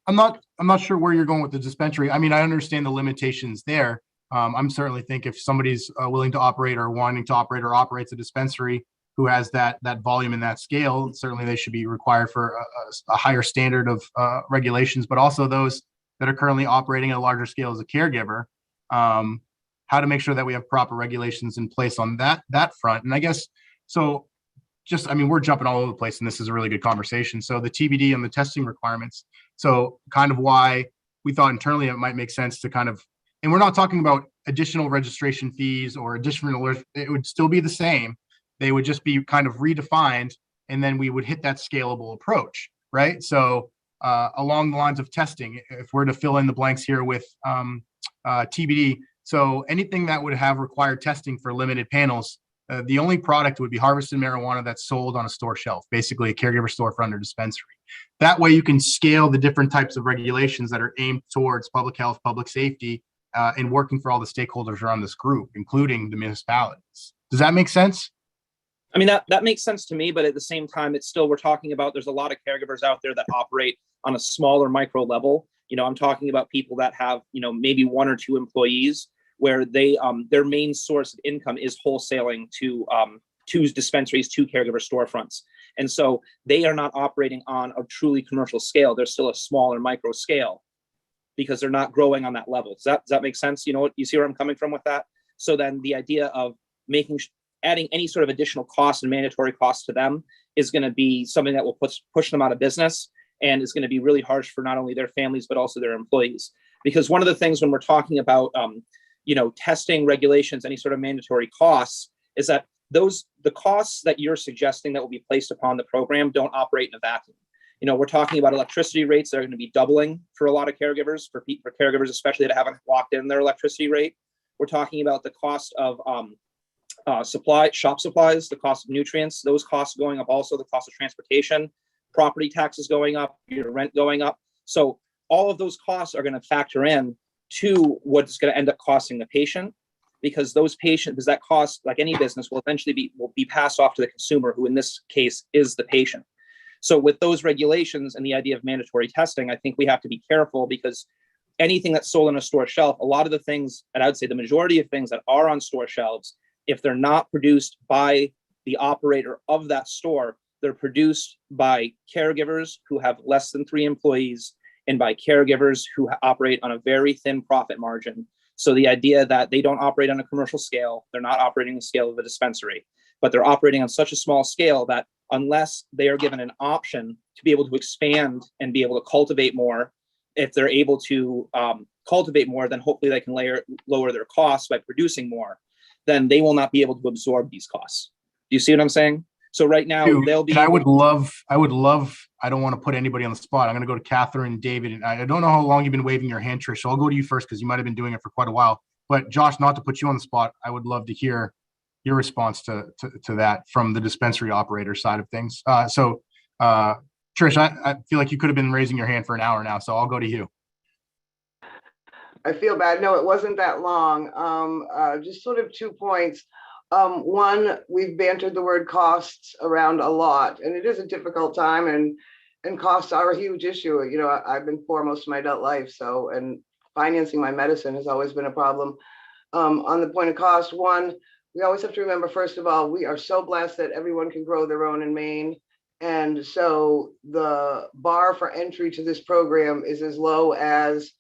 I'm not sure where you're going with the dispensary. I mean, I understand the limitations there. I'm certainly think if somebody's willing to operate or wanting to operate or operates a dispensary who has that volume and that scale, certainly they should be required for a higher standard of regulations, but also those that are currently operating at a larger scale as a caregiver, how to make sure that we have proper regulations in place on that front. And I guess, so we're jumping all over the place and this is a really good conversation. So the TBD and the testing requirements. So kind of why we thought internally it might make sense to and we're not talking about additional registration fees or additional, it would still be the same. They would just be kind of redefined and then we would hit that scalable approach, right? So along the lines of testing, if we're to fill in the blanks here with TBD, so anything that would have required testing for limited panels, the only product would be harvested marijuana that's sold on a store shelf, basically a caregiver storefront or dispensary. That way you can scale the different types of regulations that are aimed towards public health, public safety, and working for all the stakeholders around this group, including the municipalities. Does that make sense? I mean, that makes sense to me, but at the same time, it's still, we're talking about, there's a lot of caregivers out there that operate on a smaller micro level. I'm talking about people that have, maybe 1 or 2 employees where they, their main source of income is wholesaling to dispensaries, to caregiver storefronts. And so they are not operating on a truly commercial scale. They're still a smaller micro scale because they're not growing on that level. Does that make sense? You see where I'm coming from with that? So then the idea of adding any sort of additional cost and mandatory cost to them is going to be something that will push them out of business, and is going to be really harsh for not only their families, but also their employees. Because one of the things when we're talking about, testing regulations, any sort of mandatory costs, is that the costs that you're suggesting that will be placed upon the program don't operate in a vacuum. We're talking about electricity rates that are going to be doubling for a lot of caregivers, for caregivers especially that haven't locked in their electricity rate. We're talking about the cost of shop supplies, the cost of nutrients, those costs going up, also the cost of transportation, property taxes going up, your rent going up. So all of those costs are going to factor in to what's going to end up costing the patient, because that cost, like any business, will eventually be passed off to the consumer, who in this case is the patient. So with those regulations and the idea of mandatory testing, I think we have to be careful, because anything that's sold on a store shelf, a lot of the things, and I would say the majority of things that are on store shelves, if they're not produced by the operator of that store, they're produced by caregivers who have less than 3 employees, and by caregivers who operate on a very thin profit margin. So the idea that they don't operate on a commercial scale, they're not operating the scale of a dispensary, but they're operating on such a small scale that unless they are given an option to be able to expand and be able to cultivate more, if they're able to cultivate more, then hopefully they can lower their costs by producing more, then they will not be able to absorb these costs. Do you see what I'm saying? So right now they'll be. I would love, I don't want to put anybody on the spot. I'm going to go to Catherine, David, and I don't know how long you've been waving your hand, Trish. So I'll go to you first, because you might have been doing it for quite a while. But Josh, not to put you on the spot, I would love to hear your response to that from the dispensary operator side of things. Trish, I feel like you could have been raising your hand for an hour now, so I'll go to you. I feel bad. No, it wasn't that long. Just sort of 2 points. One, we've bantered the word costs around a lot, and it is a difficult time, and costs are a huge issue. I've been poor most of my adult life, and financing my medicine has always been a problem. On the point of cost, one, we always have to remember, first of all, we are so blessed that everyone can grow their own in Maine. And so the bar for entry to this program is as low as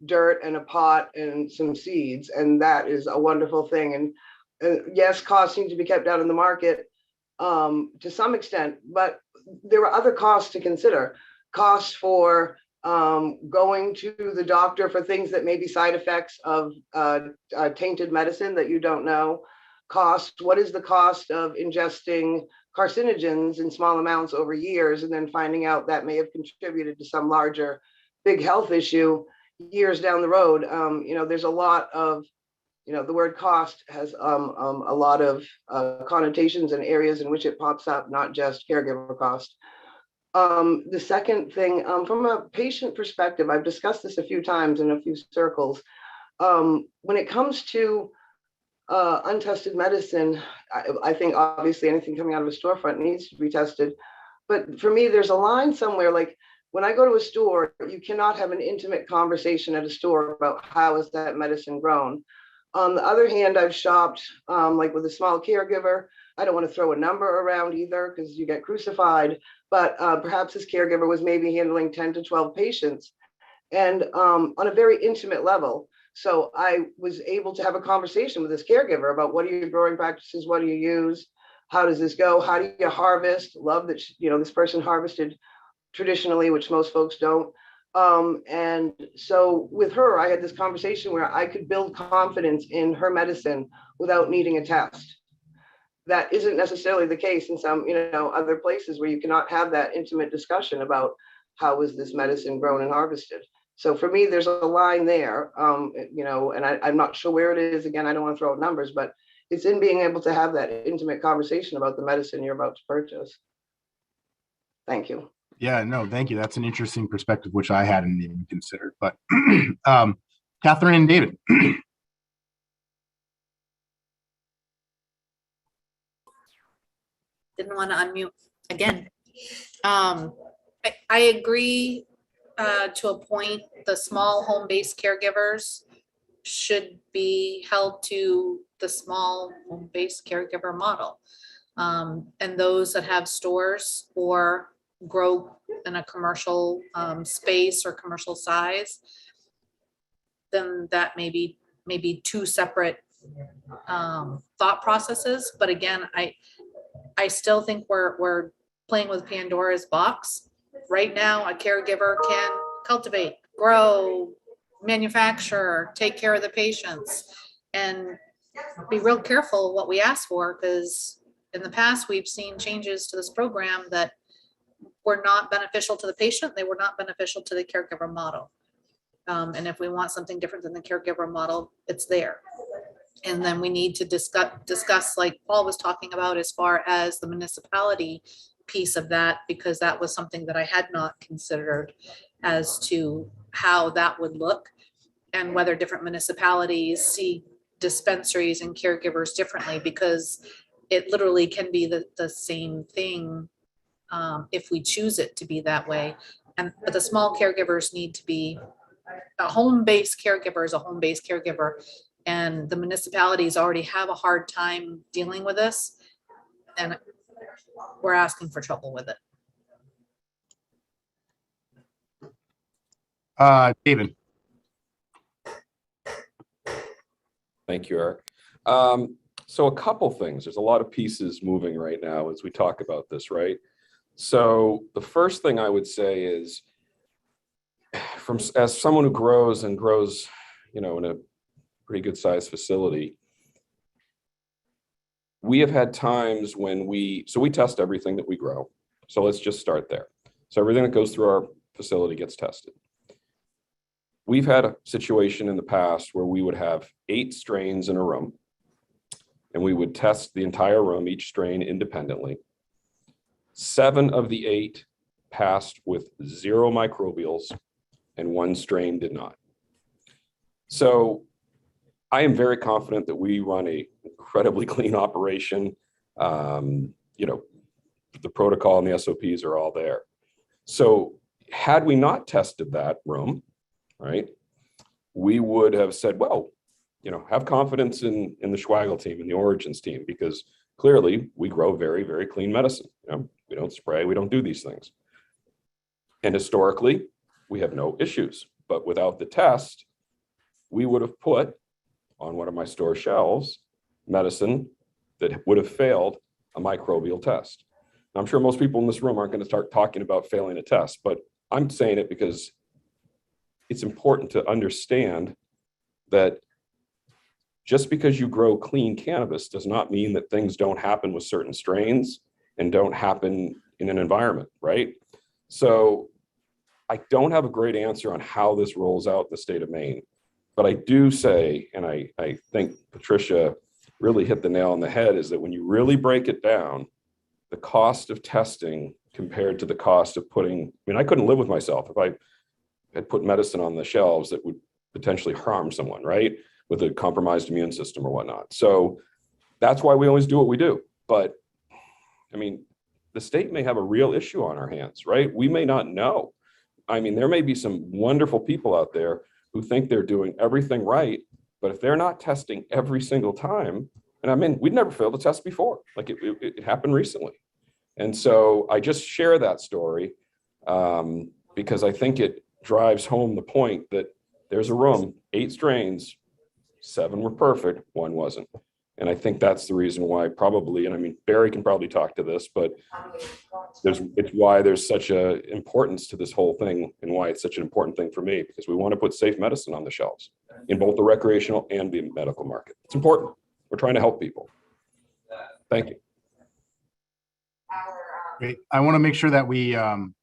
dirt and a pot and some seeds. And that is a wonderful thing. And yes, costs need to be kept out in the market to some extent, but there are other costs to consider. Costs for going to the doctor for things that may be side effects of tainted medicine that you don't know. What is the cost of ingesting carcinogens in small amounts over years, and then finding out that may have contributed to some larger big health issue years down the road. There's a lot of, the word cost has a lot of connotations and areas in which it pops up, not just caregiver cost. The second thing, from a patient perspective, I've discussed this a few times in a few circles. When it comes to untested medicine, I think obviously anything coming out of a storefront needs to be tested. But for me, there's a line somewhere, like when I go to a store, you cannot have an intimate conversation at a store about how is that medicine grown. On the other hand, I've shopped like with a small caregiver. I don't want to throw a number around either, because you get crucified, but perhaps this caregiver was maybe handling 10 to 12 patients, and on a very intimate level. So I was able to have a conversation with this caregiver about, what are your growing practices? What do you use? How does this go? How do you harvest? Love that, this person harvested traditionally, which most folks don't. And so with her, I had this conversation where I could build confidence in her medicine without needing a test. That isn't necessarily the case in some, other places where you cannot have that intimate discussion about how is this medicine grown and harvested. So for me, there's a line there, and I'm not sure where it is. Again, I don't want to throw out numbers, but it's in being able to have that intimate conversation about the medicine you're about to purchase. Thank you. Yeah, no, thank you. That's an interesting perspective, which I hadn't even considered. But Catherine and David. didn't want to unmute again. I agree to a point. The small home-based caregivers should be held to the small home-based caregiver model. And those that have stores or grow in a commercial space or commercial size, then that may be two separate thought processes. But again, I still think we're playing with Pandora's box. Right now, a caregiver can cultivate, grow, manufacture, take care of the patients, and be real careful what we ask for, because in the past, we've seen changes to this program that were not beneficial to the patient. They were not beneficial to the caregiver model. And if we want something different than the caregiver model, it's there. And then we need to discuss like Paul was talking about, as far as the municipality piece of that, because that was something that I had not considered as to how that would look, and whether different municipalities see dispensaries and caregivers differently, because it literally can be the same thing if we choose it to be that way. But the small caregivers need to be, a home-based caregiver is a home-based caregiver, and the municipalities already have a hard time dealing with this, and we're asking for trouble with it. David. Thank you, Eric. So a couple things. There's a lot of pieces moving right now as we talk about this, right? So the first thing I would say is, as someone who grows, in a pretty good sized facility, we have had times when we test everything that we grow. So let's just start there. So everything that goes through our facility gets tested. We've had a situation in the past where we would have 8 strains in a room, and we would test the entire room, each strain independently. 7 of the 8 passed with 0 microbials, and 1 strain did not. So I am very confident that we run a incredibly clean operation. The protocol and the SOPs are all there. So had we not tested that room, right, we would have said, well, have confidence in the Schwagel team and the Origins team, because clearly we grow very, very clean medicine. We don't spray, we don't do these things. And historically, we have no issues. But without the test, we would have put on one of my store shelves medicine that would have failed a microbial test. Now, I'm sure most people in this room aren't going to start talking about failing a test, but I'm saying it because it's important to understand that just because you grow clean cannabis does not mean that things don't happen with certain strains and don't happen in an environment, right? So I don't have a great answer on how this rolls out in the state of Maine, but I do say, and I think Patricia really hit the nail on the head, is that when you really break it down, the cost of testing compared to the cost of I couldn't live with myself if I had put medicine on the shelves that would potentially harm someone, right? With a compromised immune system or whatnot. So that's why we always do what we do. But the state may have a real issue on our hands, right? We may not know. There may be some wonderful people out there who think they're doing everything right, but if they're not testing every single time, and we'd never failed a test before, like it happened recently. And so I just share that story because I think it drives home the point that there's a room, 8 strains, 7 were perfect, 1 wasn't. And I think that's the reason why probably, and Barry can probably talk to this, but it's why there's such a importance to this whole thing, and why it's such an important thing for me, because we want to put safe medicine on the shelves in both the recreational and the medical market. It's important. We're trying to help people. Thank you. Great. I want to make sure that we kind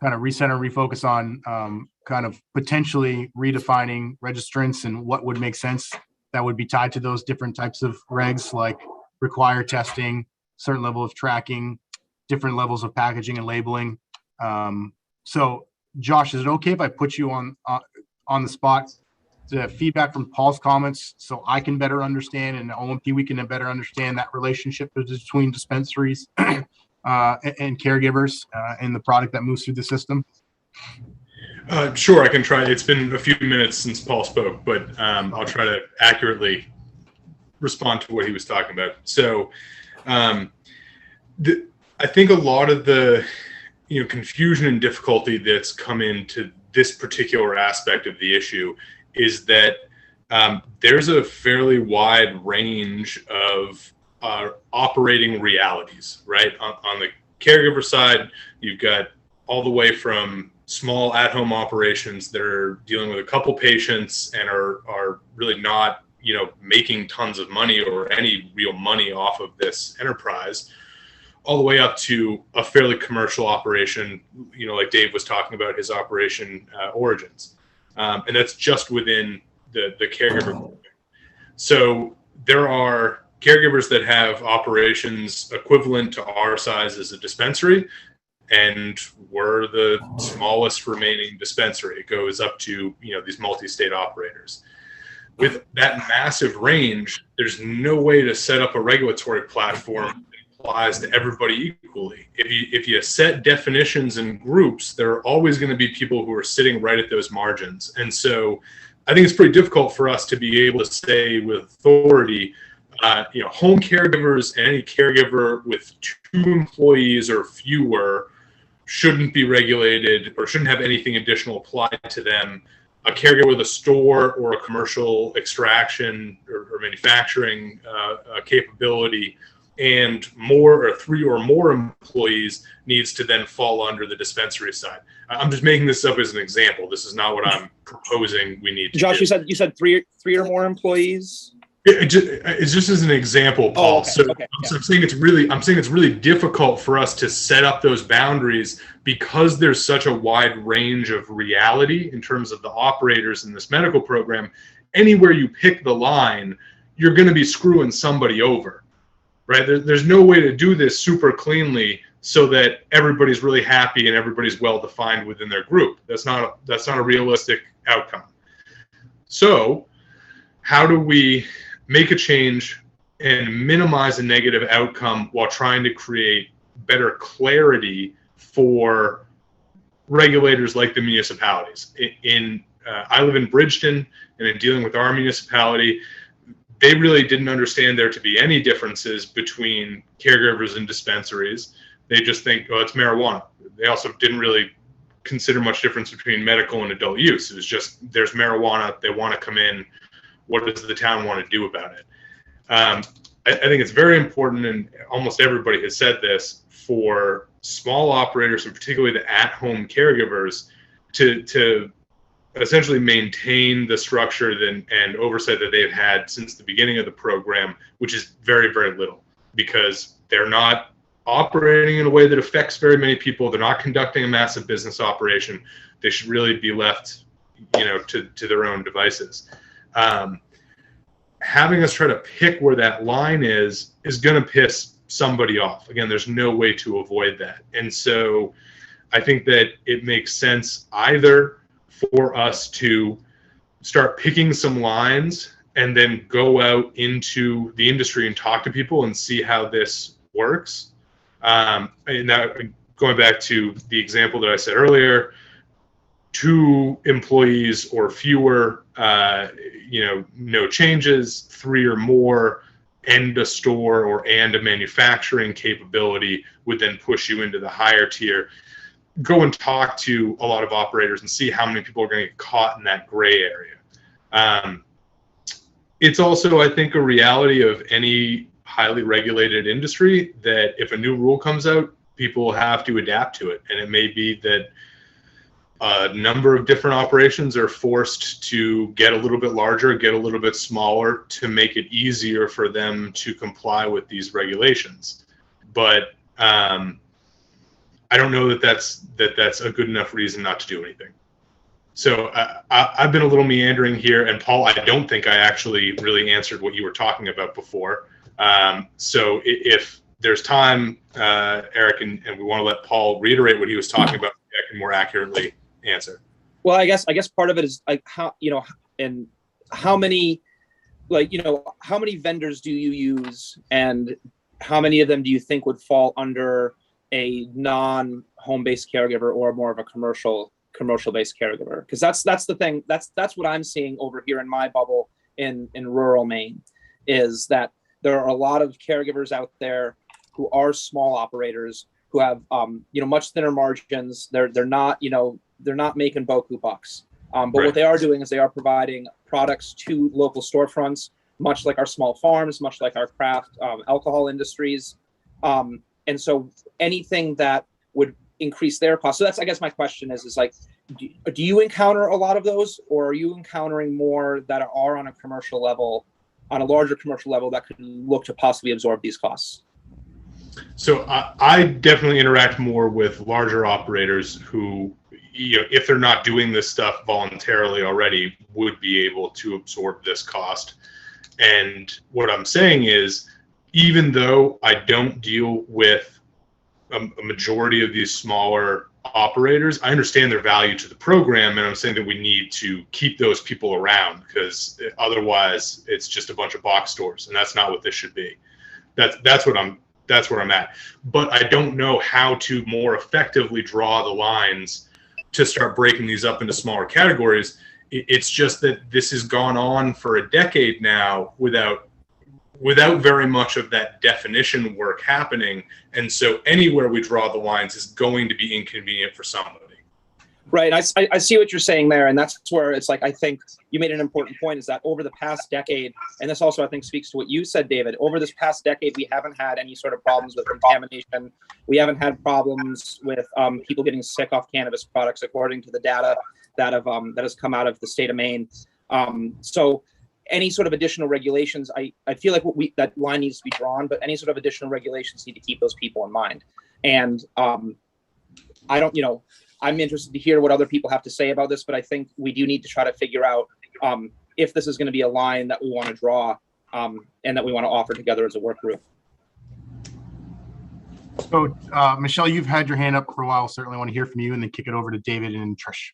of recenter, refocus on kind of potentially redefining registrants and what would make sense that would be tied to those different types of regs, like require testing, certain level of tracking, different levels of packaging and labeling. So Josh, is it okay if I put you on the spot the feedback from Paul's comments so I can better understand, and the OMP, we can better understand that relationship between dispensaries and caregivers and the product that moves through the system? Sure, I can try. It's been a few minutes since Paul spoke, but I'll try to accurately respond to what he was talking about. So I think a lot of the confusion and difficulty that's come into this particular aspect of the issue is that there's a fairly wide range of operating realities, right? On the caregiver side, you've got all the way from small at-home operations that are dealing with a couple patients and are really not, making tons of money or any real money off of this enterprise, all the way up to a fairly commercial operation, like Dave was talking about his operation Origins. And that's just within the caregiver. So there are caregivers that have operations equivalent to our size as a dispensary, and we're the smallest remaining dispensary. It goes up to, these multi-state operators. With that massive range, there's no way to set up a regulatory platform that applies to everybody equally. If you set definitions and groups, there are always going to be people who are sitting right at those margins. And so I think it's pretty difficult for us to be able to say with authority, home caregivers and any caregiver with 2 employees or fewer shouldn't be regulated or shouldn't have anything additional applied to them. A caregiver with a store or a commercial extraction or manufacturing capability and 3 or more employees needs to then fall under the dispensary side. I'm just making this up as an example. This is not what I'm proposing we need to Josh, do. you said three or more employees? It's just as an example, Paul. I'm saying it's really difficult for us to set up those boundaries because there's such a wide range of reality in terms of the operators in this medical program. Anywhere you pick the line, you're going to be screwing somebody over, right? There's no way to do this super cleanly so that everybody's really happy and everybody's well defined within their group. That's not a realistic outcome. So how do we make a change and minimize a negative outcome while trying to create better clarity for regulators like the municipalities? I live in Bridgeton, and in dealing with our municipality, they really didn't understand there to be any differences between caregivers and dispensaries. They just think, oh, it's marijuana. They also didn't really consider much difference between medical and adult use. It was just, there's marijuana, they want to come in. What does the town want to do about it? I think it's very important, and almost everybody has said this, for small operators, and particularly the at-home caregivers, to essentially maintain the structure and oversight that they've had since the beginning of the program, which is very, very little, because they're not operating in a way that affects very many people. They're not conducting a massive business operation. They should really be left, to their own devices. Having us try to pick where that line is going to piss somebody off. Again, there's no way to avoid that. And so I think that it makes sense either for us to start picking some lines and then go out into the industry and talk to people and see how this works. And now, going back to the example that I said earlier, 2 employees or fewer, no changes, 3 or more, and a store and a manufacturing capability would then push you into the higher tier. Go and talk to a lot of operators and see how many people are going to get caught in that gray area. It's also, I think, a reality of any highly regulated industry that if a new rule comes out, people will have to adapt to it. And it may be that a number of different operations are forced to get a little bit larger, get a little bit smaller to make it easier for them to comply with these regulations. But I don't know that that's a good enough reason not to do anything. So I've been a little meandering here, and Paul, I don't think I actually really answered what you were talking about before. So if there's time, Eric, and we want to let Paul reiterate what he was talking about, I can more accurately answer. Well, I guess part of it is like how, and how many, like, how many vendors do you use, and how many of them do you think would fall under a non-home-based caregiver or more of a commercial-based caregiver? Because that's the thing. That's what I'm seeing over here in my bubble in rural Maine, is that there are a lot of caregivers out there who are small operators who have much thinner margins. They're not making boku bucks. But Right. what they are doing is they are providing products to local storefronts, much like our small farms, much like our craft alcohol industries. And so anything that would increase their cost. So that's, I guess my question is like, do you encounter a lot of those, or are you encountering more that are on a commercial level, on a larger commercial level, that could look to possibly absorb these costs? So I definitely interact more with larger operators who, if they're not doing this stuff voluntarily already, would be able to absorb this cost. And what I'm saying is, even though I don't deal with a majority of these smaller operators, I understand their value to the program, and I'm saying that we need to keep those people around, because otherwise it's just a bunch of box stores, and that's not what this should be. That's where I'm at. But I don't know how to more effectively draw the lines to start breaking these up into smaller categories. It's just that this has gone on for a decade now without very much of that definition work happening. And so anywhere we draw the lines is going to be inconvenient for somebody. Right. I see what you're saying there. And that's where it's like, I think you made an important point, is that over the past decade, and this also, I think, speaks to what you said, David, over this past decade, we haven't had any sort of problems with contamination. We haven't had problems with people getting sick off cannabis products, according to the data that has come out of the state of Maine. So any sort of additional regulations, I feel like that line needs to be drawn, but any sort of additional regulations need to keep those people in mind. And I'm interested to hear what other people have to say about this, but I think we do need to try to figure out if this is going to be a line that we want to draw and that we want to offer together as a work group. So, Michelle, you've had your hand up for a while. Certainly want to hear from you, and then kick it over to David and Trish.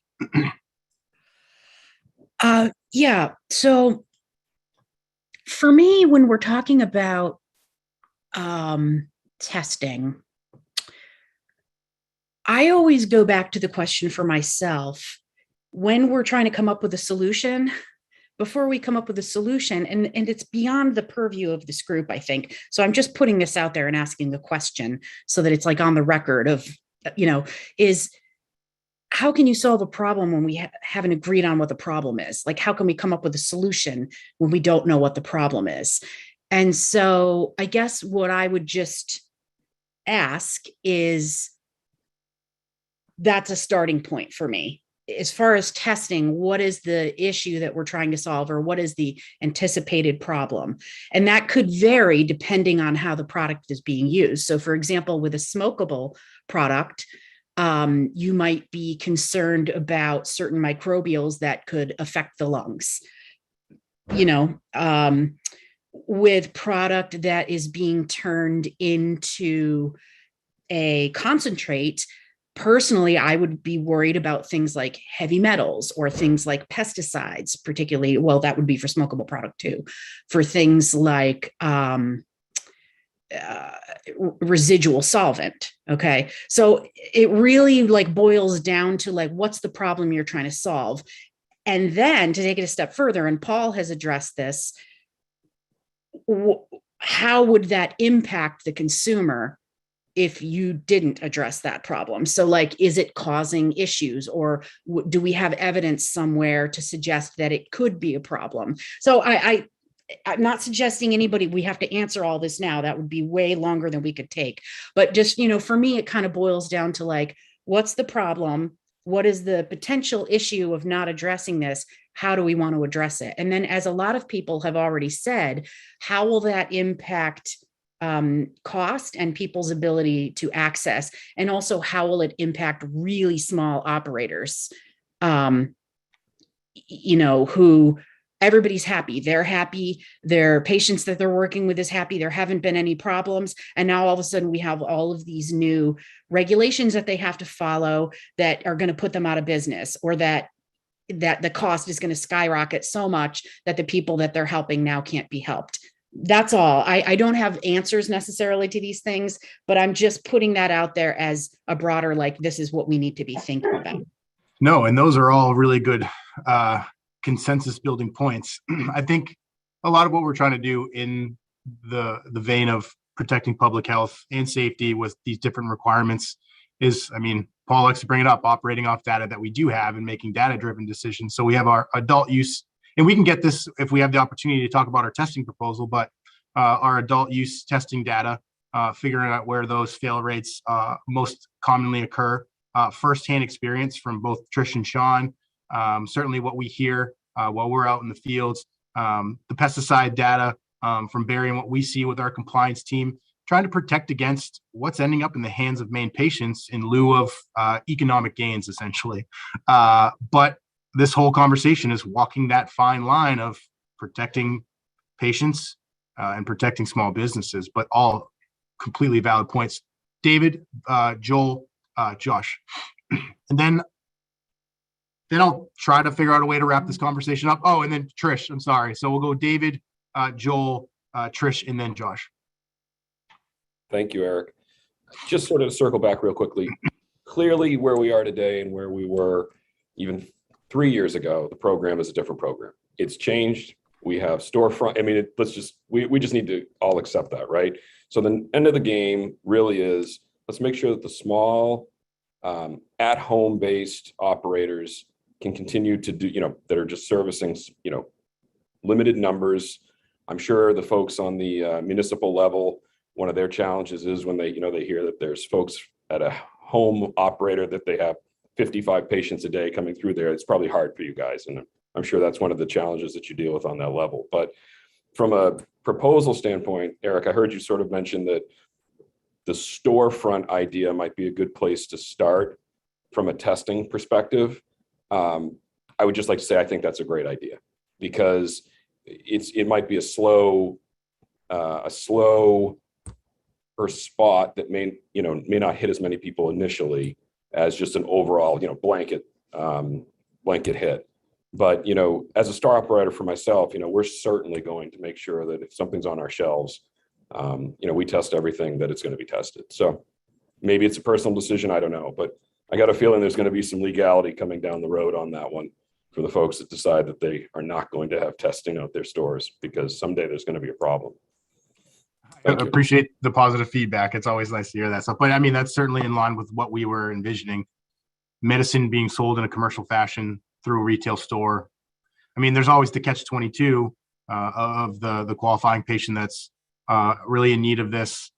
Yeah. So for me, when we're talking about testing, I always go back to the question for myself, when we're trying to come up with a solution, before we come up with a solution, and it's beyond the purview of this group, I think. So I'm just putting this out there and asking the question so that it's like on the record of, is how can you solve a problem when we haven't agreed on what the problem is? Like, how can we come up with a solution when we don't know what the problem is? And so I guess what I would just ask is, that's a starting point for me. As far as testing, what is the issue that we're trying to solve, or what is the anticipated problem? And that could vary depending on how the product is being used. So for example, with a smokable product, you might be concerned about certain microbials that could affect the lungs. With product that is being turned into a concentrate, personally, I would be worried about things like heavy metals or things like pesticides, particularly. Well, that would be for smokable product too, for things like residual solvent. Okay. So it really boils down to what's the problem you're trying to solve? And then to take it a step further, and Paul has addressed this, how would that impact the consumer if you didn't address that problem? So is it causing issues, or do we have evidence somewhere to suggest that it could be a problem? So I'm not suggesting anybody, we have to answer all this now. That would be way longer than we could take. But just, for me, it kind of boils down to what's the problem? What is the potential issue of not addressing this? How do we want to address it? And then, as a lot of people have already said, how will that impact cost and people's ability to access? And also, how will it impact really small operators, who everybody's happy, they're happy, their patients that they're working with is happy, there haven't been any problems. And now all of a sudden we have all of these new regulations that they have to follow that are going to put them out of business, or that that the cost is going to skyrocket so much that the people that they're helping now can't be helped. That's all. I don't have answers necessarily to these things, but I'm just putting that out there as a broader, like, this is what we need to be thinking about. No, and those are all really good consensus building points. I think a lot of what we're trying to do in the vein of protecting public health and safety with these different requirements is, I mean, Paul likes to bring it up, operating off data that we do have and making data-driven decisions. So we have our adult use, and we can get this if we have the opportunity to talk about our testing proposal, but our adult use testing data, figuring out where those fail rates most commonly occur, firsthand experience from both Trish and Sean, certainly what we hear while we're out in the fields, the pesticide data from Barry and what we see with our compliance team, trying to protect against what's ending up in the hands of Maine patients in lieu of economic gains, essentially. But this whole conversation is walking that fine line of protecting patients and protecting small businesses, but all completely valid points. David, Joel, Josh, and then I'll try to figure out a way to wrap this conversation up. Oh, and then Trish, I'm sorry. So we'll go David, Joel, Trish, and then Josh. Thank you, Eric. Just sort of circle back real quickly. Clearly, where we are today and where we were even 3 years ago, the program is a different program. It's changed. We have storefront. I mean, we just need to all accept that, right? So the end of the game really is, let's make sure that the small, at-home based operators can continue to do, that are just servicing, limited numbers. I'm sure the folks on the municipal level, one of their challenges is when they hear that there's folks at a home operator that they have 55 patients a day coming through there. It's probably hard for you guys. And I'm sure that's one of the challenges that you deal with on that level. But from a proposal standpoint, Eric, I heard you sort of mention that the storefront idea might be a good place to start from a testing perspective. I would just like to say, I think that's a great idea because it might be a slow or spot that may not hit as many people initially as just an overall, blanket hit. But, as a store operator for myself, we're certainly going to make sure that if something's on our shelves, we test everything that it's going to be tested. So maybe it's a personal decision. I don't know, but I got a feeling there's going to be some legality coming down the road on that one for the folks that decide that they are not going to have testing out their stores because someday there's going to be a problem. I appreciate the positive feedback. It's always nice to hear that stuff. But I mean, that's certainly in line with what we were envisioning. Medicine being sold in a commercial fashion through a retail store. I mean, there's always the catch-22 of the qualifying patient that's really in need of this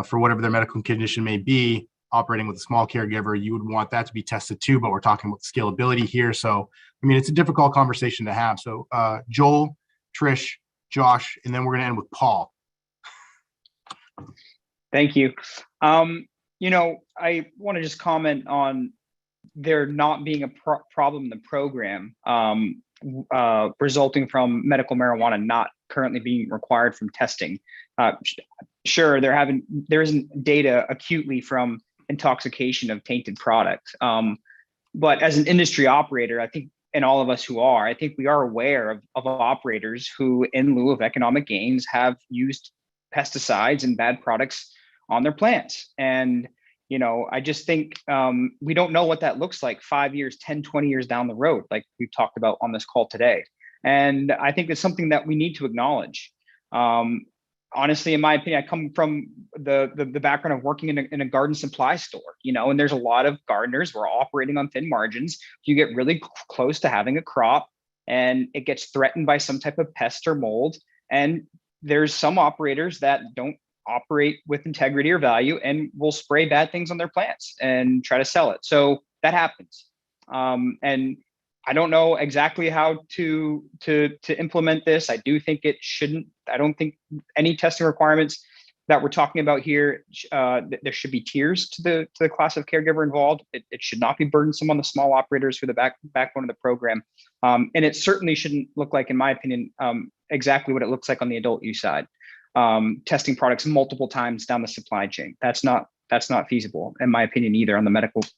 for whatever their medical condition may be, operating with a small caregiver. You would want that to be tested too, but we're talking about scalability here. So, I mean, it's a difficult conversation to have. So Joel, Trish, Josh, and then we're going to end with Paul. Thank you. I want to just comment on there not being a problem in the program resulting from medical marijuana not currently being required from testing. Sure, there isn't data acutely from intoxication of tainted products. But as an industry operator, I think, and all of us who are, I think we are aware of operators who, in lieu of economic gains, have used pesticides and bad products on their plants. And, I just think we don't know what that looks like 5 years, 10, 20 years down the road, like we've talked about on this call today. And I think it's something that we need to acknowledge. Honestly, in my opinion, I come from the background of working in a garden supply store, and there's a lot of gardeners who are operating on thin margins. You get really close to having a crop and it gets threatened by some type of pest or mold. And there's some operators that don't operate with integrity or value and will spray bad things on their plants and try to sell it. So that happens. And I don't know exactly how to implement this. I do think I don't think any testing requirements that we're talking about here, there should be tiers to the class of caregiver involved. It should not be burdensome on the small operators for the backbone of the program. And it certainly shouldn't look like, in my opinion, exactly what it looks like on the adult use side. Testing products multiple times down the supply chain. That's not feasible, in my opinion, either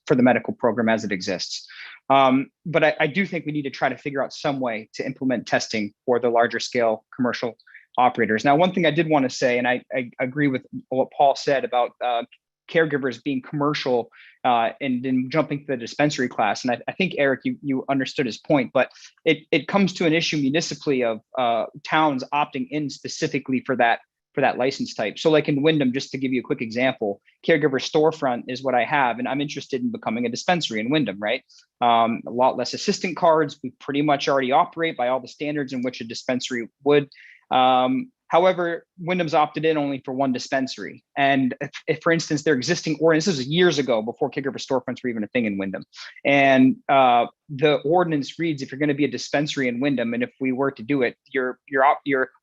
for the medical program as it exists. But I do think we need to try to figure out some way to implement testing for the larger scale commercial operators. Now, one thing I did want to say, and I agree with what Paul said about caregivers being commercial and then jumping to the dispensary class. And I think, Eric, you understood his point, but it comes to an issue municipally of towns opting in specifically for that license type. So like in Wyndham, just to give you a quick example, caregiver storefront is what I have, and I'm interested in becoming a dispensary in Wyndham, right? A lot less assistant cards. We pretty much already operate by all the standards in which a dispensary would. However, Wyndham's opted in only for one dispensary. And if for instance, their existing ordinance, this was years ago before caregiver storefronts were even a thing in Wyndham. And the ordinance reads, if you're going to be a dispensary in Wyndham, and if we were to do it, your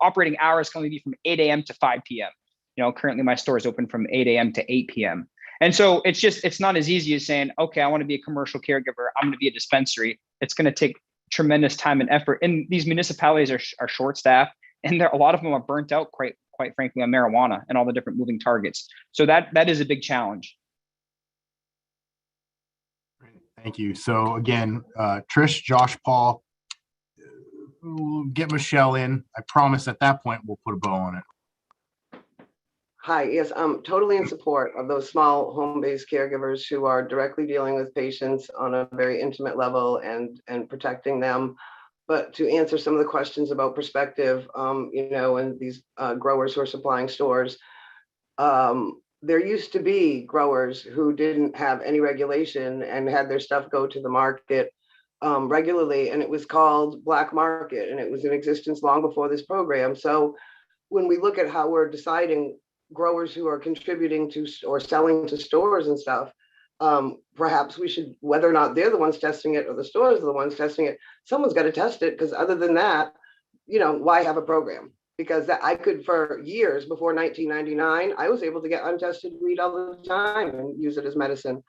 operating hours can only be from 8 a.m. to 5 p.m. You know, currently my store is open from 8 a.m. to 8 p.m. And so it's not as easy as saying, okay, I want to be a commercial caregiver, I'm going to be a dispensary. It's going to take tremendous time and effort. And these municipalities are short staffed. And a lot of them are burnt out, quite frankly, on marijuana and all the different moving targets. So that is a big challenge. Thank you. So again, Trish, Josh, Paul, we'll get Michelle in. I promise at that point we'll put a bow on it. Hi, yes, I'm totally in support of those small home-based caregivers who are directly dealing with patients on a very intimate level and protecting them. But to answer some of the questions about perspective, you know, and these growers who are supplying stores, there used to be growers who didn't have any regulation and had their stuff go to the market regularly, and it was called black market, and it was in existence long before this program. So when we look at how we're deciding growers who are contributing to or selling to stores and stuff, perhaps we should, whether or not they're the ones testing it or the stores are the ones testing it, someone's got to test it, because other than that, you know, why have a program? Because that I could, for years before 1999, I was able to get untested weed all the time and use it as medicine.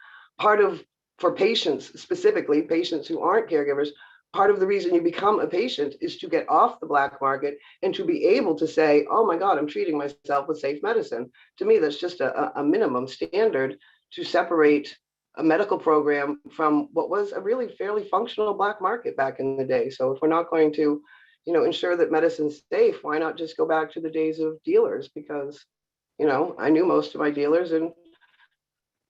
For patients, specifically patients who aren't caregivers, part of the reason you become a patient is to get off the black market and to be able to say, oh my God, I'm treating myself with safe medicine. To me, that's just a minimum standard to separate a medical program from what was a really fairly functional black market back in the day. So if we're not going to, you know, ensure that medicine's safe, why not just go back to the days of dealers? Because, you know, I knew most of my dealers and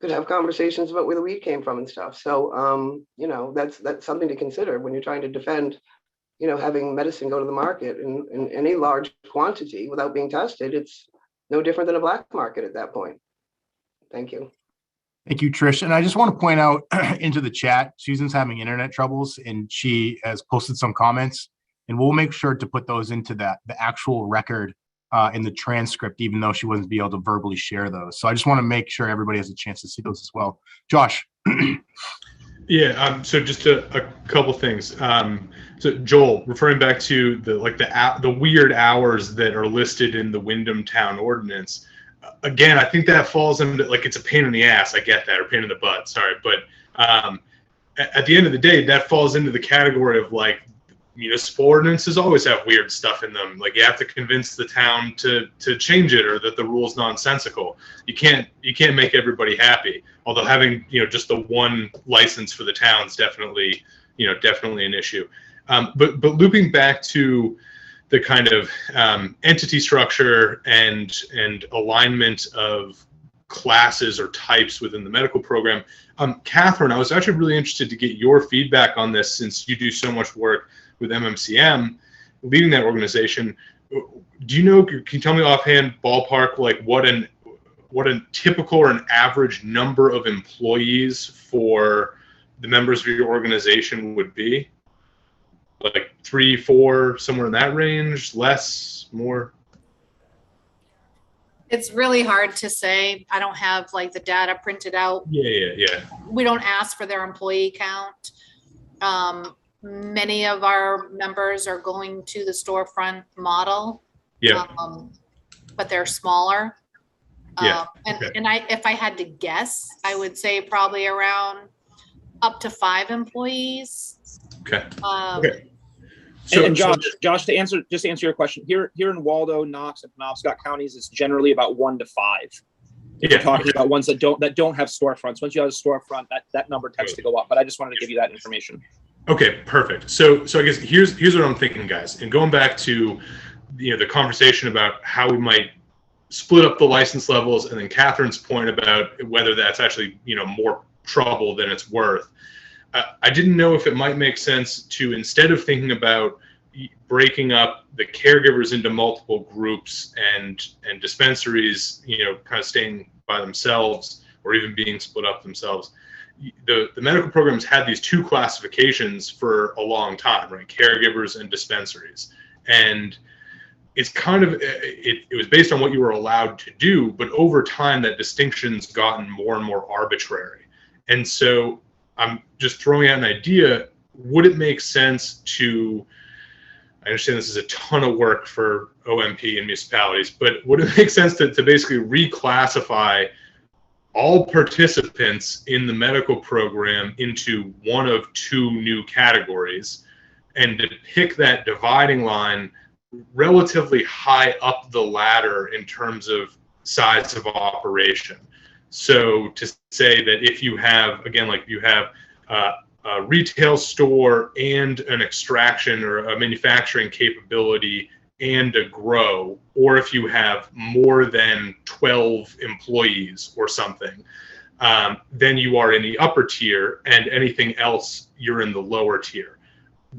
could have conversations about where the weed came from and stuff. So, you know, that's something to consider when you're trying to defend, you know, having medicine go to the market in any large quantity without being tested. It's no different than a black market at that point. Thank you. Thank you, Trish. And I just want to point out into the chat, Susan's having internet troubles and she has posted some comments, and we'll make sure to put those into the actual record in the transcript, even though she wasn't be able to verbally share those. So I just want to make sure everybody has a chance to see those as well. Josh. Yeah, so just a couple things. So Joel, referring back to the weird hours that are listed in the Wyndham Town Ordinance, again, I think that falls into, like, it's a pain in the ass. I get that, or pain in the butt. Sorry, but at the end of the day, that falls into the category of, like, municipal ordinances always have weird stuff in them. Like, you have to convince the town to change it, or that the rule's nonsensical. You can't make everybody happy. Although having, you know, just the one license for the town is definitely an issue. But looping back to the kind of entity structure and alignment of classes or types within the medical program. Catherine, I was actually really interested to get your feedback on this, since you do so much work with MMCM, leading that organization. Do you know, can you tell me offhand, ballpark, like what a typical or an average number of employees for the members of your organization would be? Like 3, 4, somewhere in that range, less, more? It's really hard to say. I don't have like the data printed out. Yeah. We don't ask for their employee count. Many of our members are going to the storefront model. Yeah. But they're smaller. Yeah. If I had to guess, I would say probably around up to 5 employees. Okay. Okay. So, Josh, to answer your question, here in Waldo, Knox, and Penobscot counties, it's generally about 1 to 5. If you're talking about ones that don't have storefronts. Once you have a storefront, that number tends to go up. But I just wanted to give you that information. Okay, perfect. So I guess here's what I'm thinking, guys. And going back to the conversation about how we might split up the license levels, and then Catherine's point about whether that's actually more trouble than it's worth. I didn't know if it might make sense to, instead of thinking about breaking up the caregivers into multiple groups and dispensaries, kind of staying by themselves or even being split up themselves. The medical programs had these two classifications for a long time, right? Caregivers and dispensaries. And it's kind of, it was based on what you were allowed to do, but over time that distinction's gotten more and more arbitrary. And so I'm just throwing out an idea. Would it make sense to, I understand this is a ton of work for OMP and municipalities, but would it make sense to basically reclassify all participants in the medical program into one of two new categories, and to pick that dividing line relatively high up the ladder in terms of size of operation? So to say that if you have, again, like you have a retail store and an extraction or a manufacturing capability and a grow, or if you have more than 12 employees or something, then you are in the upper tier, and anything else you're in the lower tier.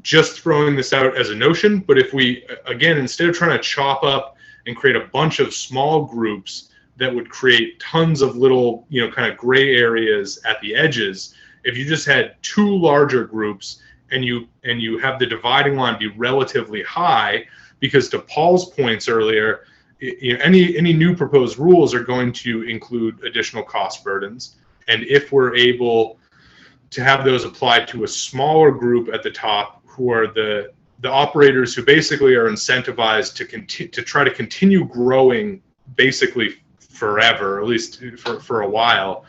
Just throwing this out as a notion, but if we, again, instead of trying to chop up and create a bunch of small groups that would create tons of little, kind of gray areas at the edges, if you just had two larger groups and you have the dividing line be relatively high, because to Paul's points earlier, any new proposed rules are going to include additional cost burdens. And if we're able to have those applied to a smaller group at the top, who are the operators who basically are incentivized to try to continue growing basically forever, at least for a while,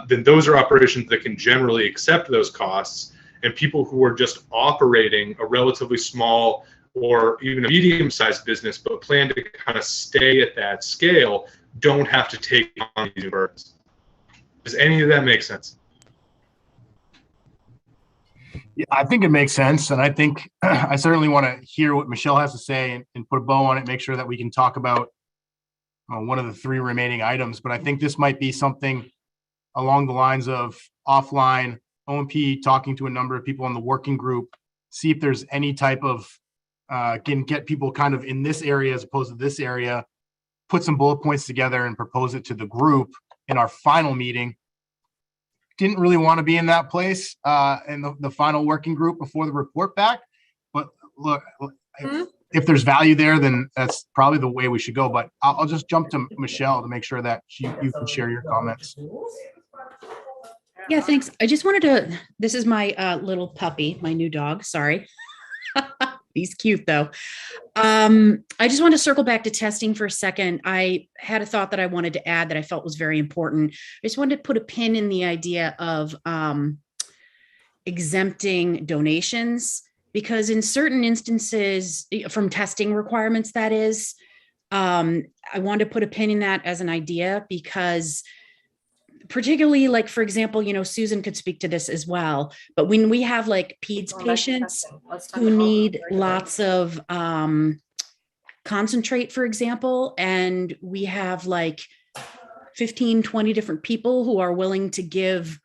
then those are operations that can generally accept those costs. And people who are just operating a relatively small or even a medium-sized business but plan to kind of stay at that scale don't have to take on these burdens. Does any of that make sense? Yeah, I think it makes sense. And I think I certainly want to hear what Michelle has to say and put a bow on it, make sure that we can talk about one of the three remaining items. But I think this might be something along the lines of offline OMP talking to a number of people in the working group, see if there's any type of, can get people kind of in this area as opposed to this area, put some bullet points together and propose it to the group in our final meeting. Didn't really want to be in that place in the final working group before the report back. But look, if there's value there, then that's probably the way we should go. But I'll just jump to Michelle to make sure that you can share your comments. Yeah, thanks. I just wanted to, this is my little puppy, my new dog, sorry. He's cute though. I just want to circle back to testing for a second. I had a thought that I wanted to add that I felt was very important. I just wanted to put a pin in the idea of exempting donations, because in certain instances from testing requirements, that is, I wanted to put a pin in that as an idea, because particularly, like, for example, Susan could speak to this as well, but when we have like peds patients who need lots of concentrate, for example, and we have like 15, 20 different people who are willing to give,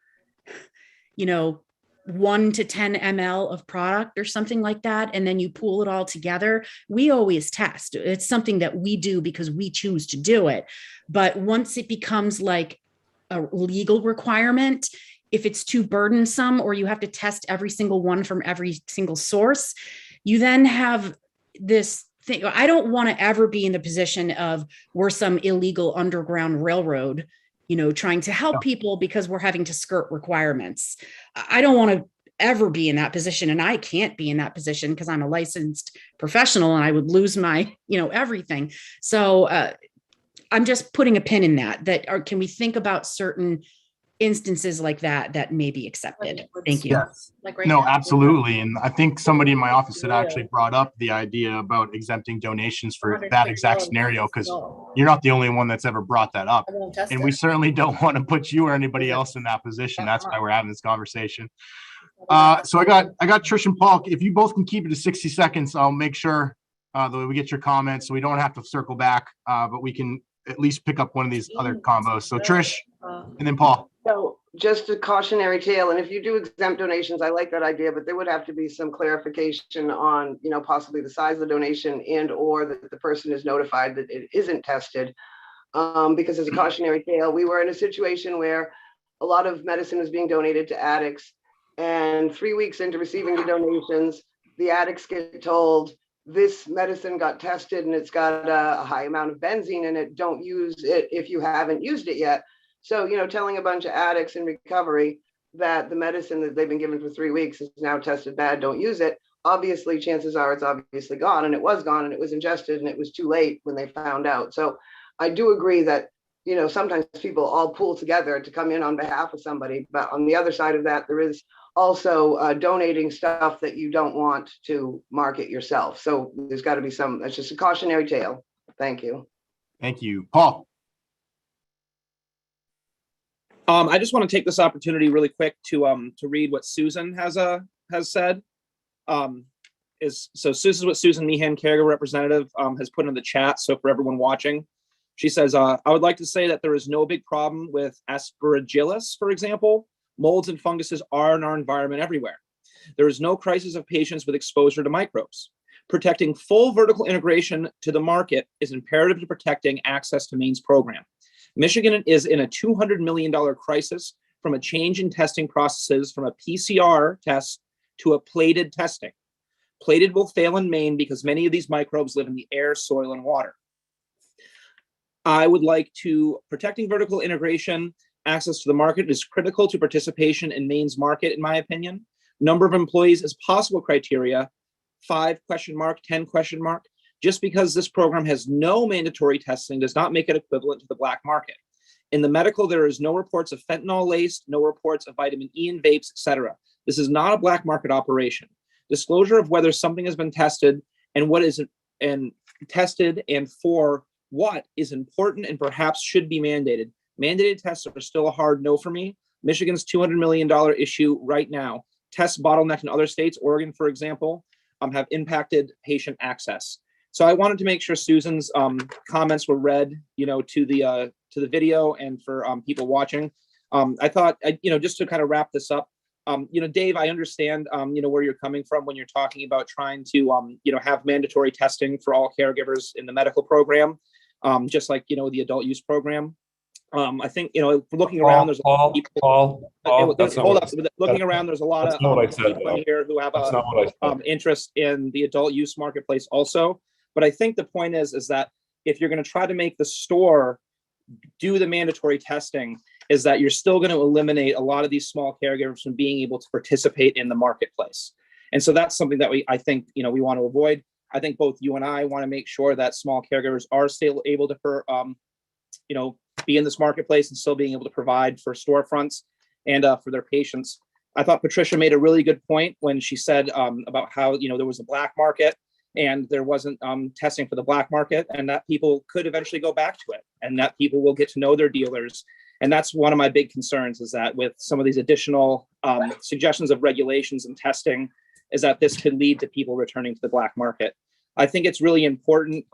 1 to 10 ml of product or something like that, and then you pool it all together, we always test. It's something that we do because we choose to do it. But once it becomes like a legal requirement, if it's too burdensome or you have to test every single one from every single source, you then have this thing. I don't want to ever be in the position of we're some illegal underground railroad, trying to help people because we're having to skirt requirements. I don't want to ever be in that position, and I can't be in that position because I'm a licensed professional and I would lose my, everything. So I'm just putting a pin in that, can we think about certain instances like that may be accepted. Thank you. Yes. No, absolutely. And I think somebody in my office had actually brought up the idea about exempting donations for that exact scenario, because you're not the only one that's ever brought that up. And we certainly don't want to put you or anybody else in that position. That's why we're having this conversation. So I got Trish and Paul. If you both can keep it to 60 seconds, I'll make sure that we get your comments so we don't have to circle back, but we can at least pick up one of these other combos. So Trish and then Paul. So just a cautionary tale, and if you do exempt donations, I like that idea, but there would have to be some clarification on, possibly the size of the donation and or that the person is notified that it isn't tested. Because as a cautionary tale, we were in a situation where a lot of medicine was being donated to addicts, and 3 weeks into receiving the donations, the addicts get told, this medicine got tested and it's got a high amount of benzene in it. Don't use it if you haven't used it yet. So, telling a bunch of addicts in recovery that the medicine that they've been given for 3 weeks is now tested bad, don't use it. Obviously, chances are it's obviously gone, and it was gone, and it was ingested, and it was too late when they found out. So I do agree that, sometimes people all pool together to come in on behalf of somebody. But on the other side of that, there is also donating stuff that you don't want to market yourself. So there's got to be that's just a cautionary tale. Thank you. Thank you. Paul. I just want to take this opportunity really quick to read what Susan has said. This is what Susan Meehan, caregiver representative, has put in the chat. So for everyone watching, she says, I would like to say that there is no big problem with aspergillus, for example. Molds and funguses are in our environment everywhere. There is no crisis of patients with exposure to microbes. Protecting full vertical integration to the market is imperative to protecting access to Maine's program. Michigan is in a $200 million crisis from a change in testing processes from a PCR test to a plated testing. Plated will fail in Maine because many of these microbes live in the air, soil, and water. I would like to protecting vertical integration. Access to the market is critical to participation in Maine's market, in my opinion. Number of employees is possible criteria, 5 ? 10 ? Just because this program has no mandatory testing does not make it equivalent to the black market. In the medical, there is no reports of fentanyl laced, no reports of vitamin E in vapes, etc. This is not a black market operation. Disclosure of whether something has been tested and what is tested and for what is important and perhaps should be mandated. Mandated tests are still a hard no for me. Michigan's $200 million issue right now. Test bottleneck in other states, Oregon, for example, have impacted patient access. So I wanted to make sure Susan's comments were read, to the video and for people watching. I thought, just to kind of wrap this up, Dave, I understand, where you're coming from when you're talking about trying to, have mandatory testing for all caregivers in the medical program, just like, the adult use program. I think, looking around, there's a lot of people. Looking around, there's a lot of people in here who have interest in the adult use marketplace also. But I think the point is that if you're going to try to make the store do the mandatory testing, is that you're still going to eliminate a lot of these small caregivers from being able to participate in the marketplace. And so that's something that I think, we want to avoid. I think both you and I want to make sure that small caregivers are still able to, be in this marketplace and still being able to provide for storefronts and for their patients. I thought Patricia made a really good point when she said about how, there was a black market and there wasn't testing for the black market, and that people could eventually go back to it and that people will get to know their dealers. And that's one of my big concerns, is that with some of these additional suggestions of regulations and testing, is that this could lead to people returning to the black market. I think it's really important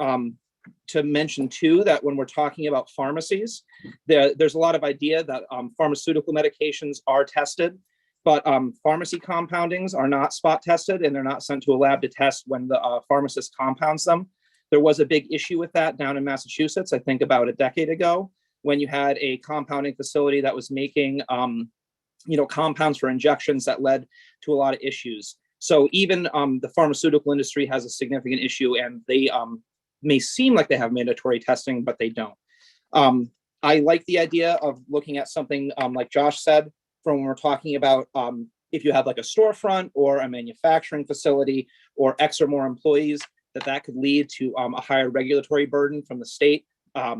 to mention too, that when we're talking about pharmacies, there's a lot of idea that pharmaceutical medications are tested, but pharmacy compoundings are not spot tested and they're not sent to a lab to test when the pharmacist compounds them. There was a big issue with that down in Massachusetts, I think about a decade ago, when you had a compounding facility that was making compounds for injections that led to a lot of issues. So even the pharmaceutical industry has a significant issue, and they may seem like they have mandatory testing, but they don't. I like the idea of looking at something like Josh said, from when we're talking about if you have like a storefront or a manufacturing facility or X or more employees, that could lead to a higher regulatory burden from the state. I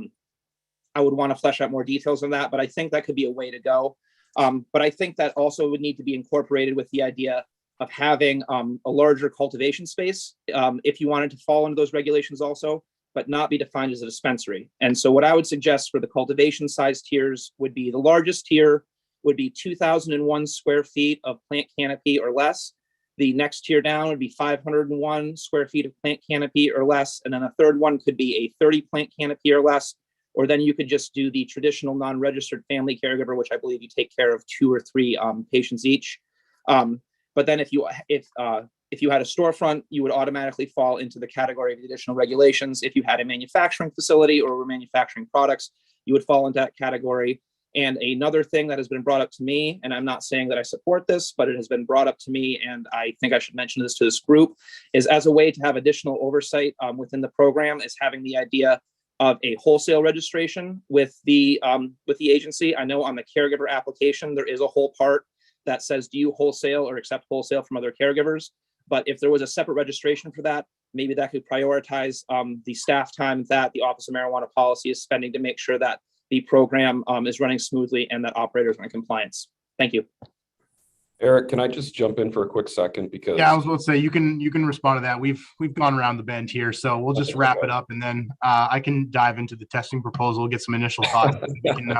would want to flesh out more details on that, but I think that could be a way to go. But I think that also would need to be incorporated with the idea of having a larger cultivation space if you wanted to fall into those regulations also, but not be defined as a dispensary. And so what I would suggest for the cultivation size tiers would be the largest tier would be 2,001 square feet of plant canopy or less. The next tier down would be 501 square feet of plant canopy or less. And then a third one could be a 30 plant canopy or less. Or then you could just do the traditional non-registered family caregiver, which I believe you take care of 2 or 3 patients each. But then if you had a storefront, you would automatically fall into the category of the additional regulations. If you had a manufacturing facility or were manufacturing products, you would fall into that category. And another thing that has been brought up to me, and I'm not saying that I support this, but it has been brought up to me, and I think I should mention this to this group, is as a way to have additional oversight within the program is having the idea of a wholesale registration with the agency. I know on the caregiver application, there is a whole part that says, do you wholesale or accept wholesale from other caregivers? But if there was a separate registration for that, maybe that could prioritize the staff time that the Office of Marijuana Policy is spending to make sure that the program is running smoothly and that operators are in compliance. Thank you. Eric, can I just jump in for a quick second? Because yeah, I was about to say you can respond to that. We've gone around the bend here, so we'll just wrap it up, and then I can dive into the testing proposal, get some initial thoughts. We can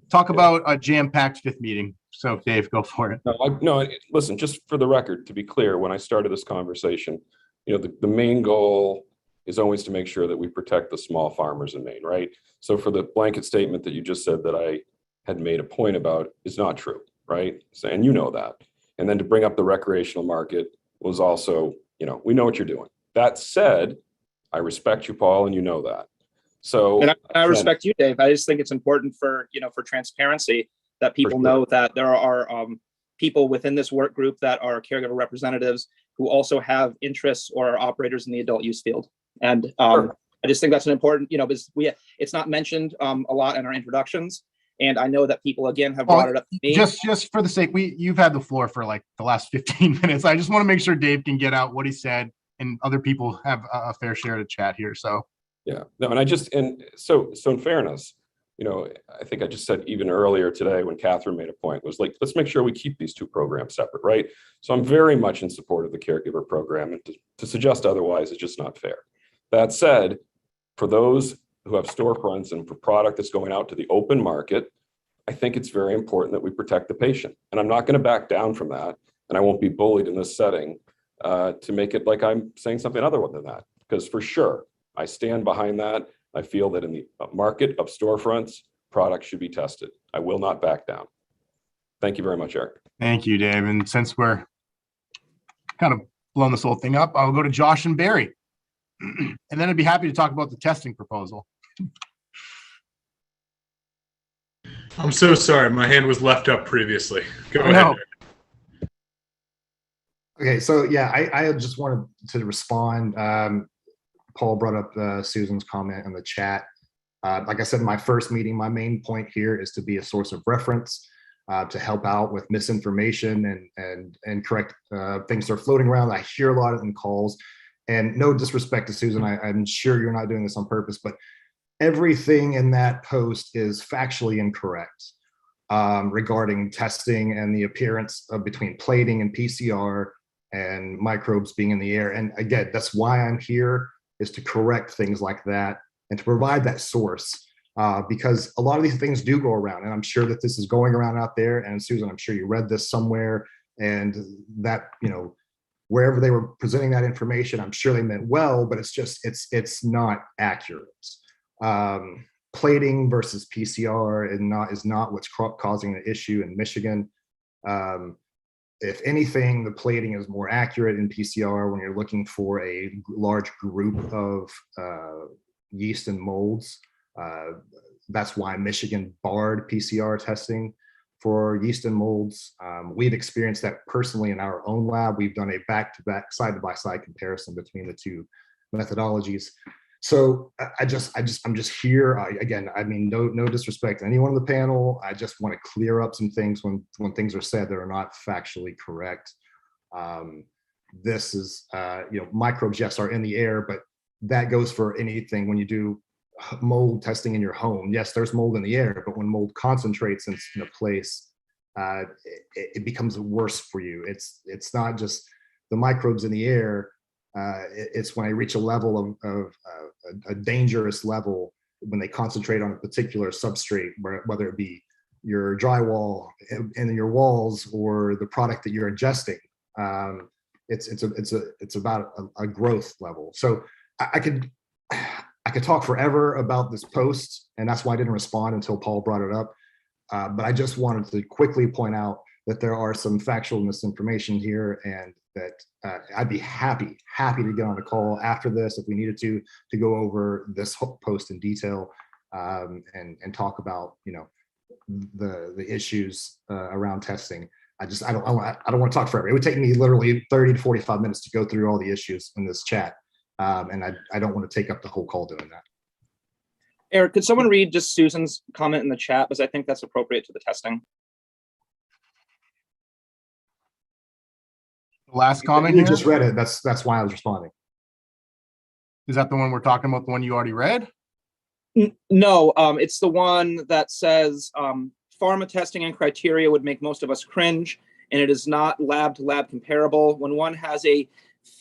talk about a jam-packed 5th meeting. So Dave, go for it. No, listen, just for the record, to be clear, when I started this conversation, the main goal is always to make sure that we protect the small farmers in Maine, right? So for the blanket statement that you just said that I had made a point about is not true, right? So, and you know that. And then to bring up the recreational market was also, we know what you're doing. That said, I respect you, Paul, and you know that. So and I respect you, Dave. I just think it's important for transparency that people know that there are people within this work group that are caregiver representatives who also have interests or are operators in the adult use field. And I just think that's an important, because it's not mentioned a lot in our introductions. And I know that people, again, have brought it up to me. Just for the sake, you've had the floor for like the last 15 minutes. I just want to make sure Dave can get out what he said and other people have a fair share to chat here. So. Yeah, no, and so in fairness, I think I just said even earlier today when Catherine made a point was like, let's make sure we keep these 2 programs separate, right? So I'm very much in support of the caregiver program, and to suggest otherwise is just not fair. That said, for those who have storefronts and for product that's going out to the open market, I think it's very important that we protect the patient. And I'm not going to back down from that. And I won't be bullied in this setting to make it like I'm saying something other than that. Because for sure, I stand behind that. I feel that in the market of storefronts, products should be tested. I will not back down. Thank you very much, Eric. Thank you, Dave. And since we're kind of blowing this whole thing up, I'll go to Josh and Barry. And then I'd be happy to talk about the testing proposal. I'm so sorry. My hand was left up previously. Go ahead. Okay, so yeah, I just wanted to respond. Paul brought up Susan's comment in the chat. Like I said in my first meeting, my main point here is to be a source of reference, to help out with misinformation and correct things that are floating around. I hear a lot of them calls, and no disrespect to Susan, I'm sure you're not doing this on purpose, but everything in that post is factually incorrect regarding testing and the appearance of between plating and PCR and microbes being in the air. And again, that's why I'm here, is to correct things like that and to provide that source, because a lot of these things do go around, and I'm sure that this is going around out there. And Susan, I'm sure you read this somewhere, and that, wherever they were presenting that information, I'm sure they meant well, but it's just, it's not accurate. Plating versus PCR is not what's causing the issue in Michigan. If anything, the plating is more accurate in PCR when you're looking for a large group of yeast and molds. That's why Michigan barred PCR testing for yeast and molds. We've experienced that personally in our own lab. We've done a back-to-back, side-by-side comparison between the 2 methodologies. So I'm just here. Again, I mean, no disrespect to anyone on the panel. I just want to clear up some things when things are said that are not factually correct. This is, microbes, yes, are in the air, but that goes for anything. When you do mold testing in your home, yes, there's mold in the air, but when mold concentrates in a place, it becomes worse for you. It's not just the microbes in the air. It's when I reach a level of a dangerous level when they concentrate on a particular substrate, whether it be your drywall and your walls or the product that you're ingesting. It's about a growth level. So I could talk forever about this post, and that's why I didn't respond until Paul brought it up. But I just wanted to quickly point out that there are some factual misinformation here, and that I'd be happy to get on a call after this if we needed to go over this post in detail, and talk about, you know, the issues around testing. I don't want to talk forever. It would take me literally 30 to 45 minutes to go through all the issues in this chat, and I don't want to take up the whole call doing that. Eric, could someone read just Susan's comment in the chat, because I think that's appropriate to the testing. The last comment You here? just read it. That's why I was responding. Is that the one we're talking about, the one you already read? No, it's the one that says pharma testing and criteria would make most of us cringe, and it is not lab to lab comparable. When one has a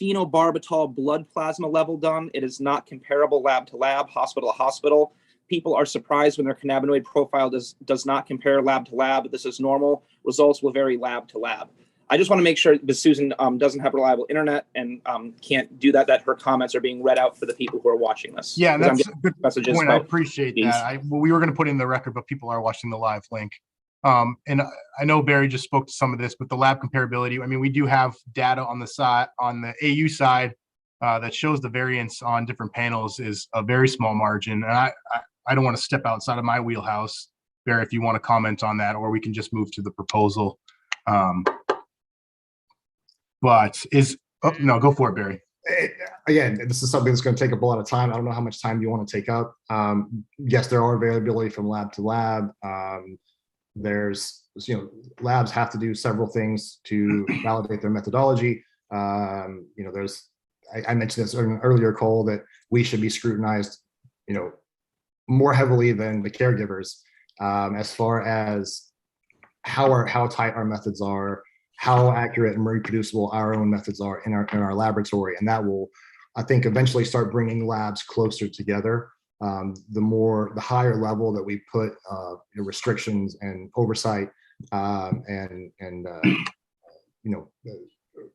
phenobarbital blood plasma level done, it is not comparable lab to lab, hospital to hospital. People are surprised when their cannabinoid profile does not compare lab to lab. This is normal. Results will vary lab to lab. I just want to make sure that Susan doesn't have reliable internet and can't do that her comments are being read out for the people who are watching this. Yeah, and that's a good messages point. I appreciate these. that. We were going to put in the record, but people are watching the live link. And I know Barry just spoke to some of this, but the lab comparability, I mean, we do have data on the side, on the AU side, that shows the variance on different panels is a very small margin. And I don't want to step outside of my wheelhouse. Barry, if you want to comment on that, or we can just move to the proposal. No, go for it, Barry. Again, this is something that's going to take up a lot of time. I don't know how much time you want to take up. Yes, there are variability from lab to lab. There's, you know, labs have to do several things to validate their methodology. You know, I mentioned this in an earlier call that we should be scrutinized, you know, more heavily than the caregivers, as far as how tight our methods are, how accurate and reproducible our own methods are in our laboratory. And that will, I think, eventually start bringing labs closer together. The higher level that we put restrictions and oversight, and you know,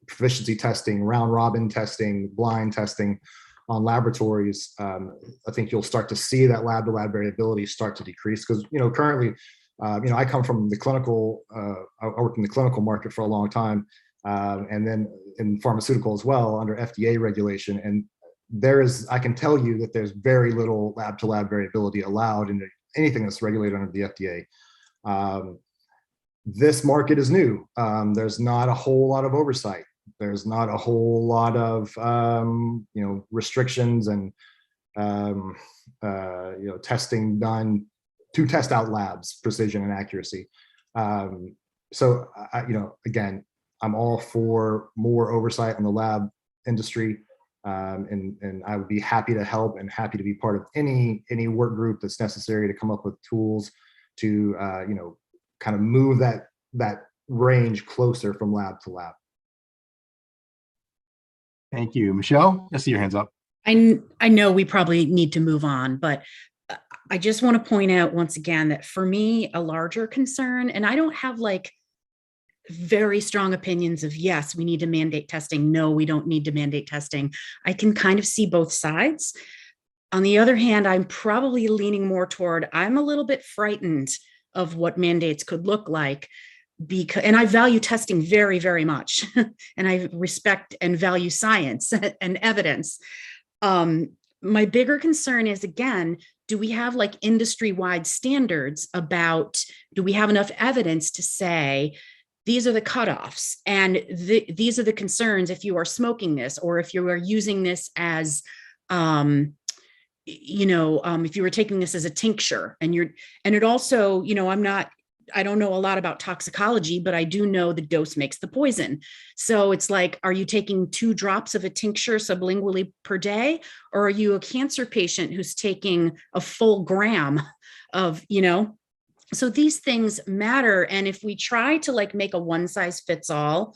proficiency testing, round robin testing, blind testing on laboratories, I think you'll start to see that lab to lab variability start to decrease. Because, you know, currently, you know, I come from the clinical, I worked in the clinical market for a long time, and then in pharmaceutical as well under FDA regulation. And I can tell you that there's very little lab to lab variability allowed in anything that's regulated under the FDA. This market is new. There's not a whole lot of oversight. There's not a whole lot of, you know, restrictions and, you know, testing done to test out labs, precision and accuracy. So, you know, again, I'm all for more oversight on the lab industry. And I would be happy to help and happy to be part of any work group that's necessary to come up with tools to, you know, kind of move that range closer from lab to lab. Thank you. Michelle, I see your hands up. I know we probably need to move on, but I just want to point out once again that for me, a larger concern, and I don't have like very strong opinions of yes, we need to mandate testing. No, we don't need to mandate testing. I can kind of see both sides. On the other hand, I'm probably leaning more toward, I'm a little bit frightened of what mandates could look like, because, and I value testing very, very much. And I respect and value science and evidence. My bigger concern is, again, do we have like industry-wide standards about, do we have enough evidence to say, these are the cutoffs and these are the concerns if you are smoking this, or if you are using this as, you know, if you were taking this as a tincture and it also, you know, I don't know a lot about toxicology, but I do know the dose makes the poison. So it's like, are you taking 2 drops of a tincture sublingually per day? Or are you a cancer patient who's taking a full gram of, you know, So these things matter. And if we try to like make a one size fits all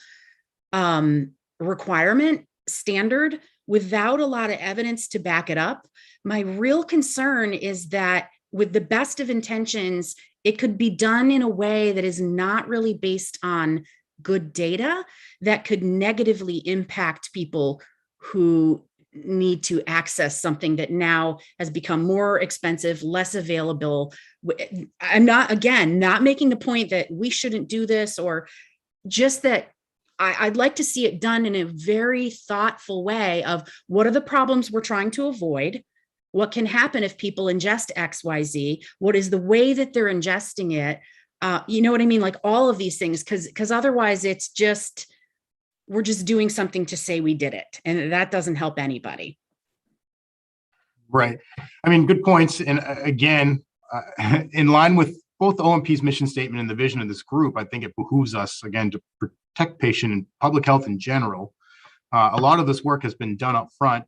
requirement standard without a lot of evidence to back it up, my real concern is that with the best of intentions, it could be done in a way that is not really based on good data that could negatively impact people who need to access something that now has become more expensive, less available. I'm not, again, not making the point that we shouldn't do this, or just that I'd like to see it done in a very thoughtful way of what are the problems we're trying to avoid? What can happen if people ingest XYZ? What is the way that they're ingesting it? You know what I mean? Like all of these things, because otherwise it's just, we're just doing something to say we did it. And that doesn't help anybody. Right. I mean, good points. And again, in line with both OMP's mission statement and the vision of this group, I think it behooves us, again, to protect patient and public health in general. A lot of this work has been done up front.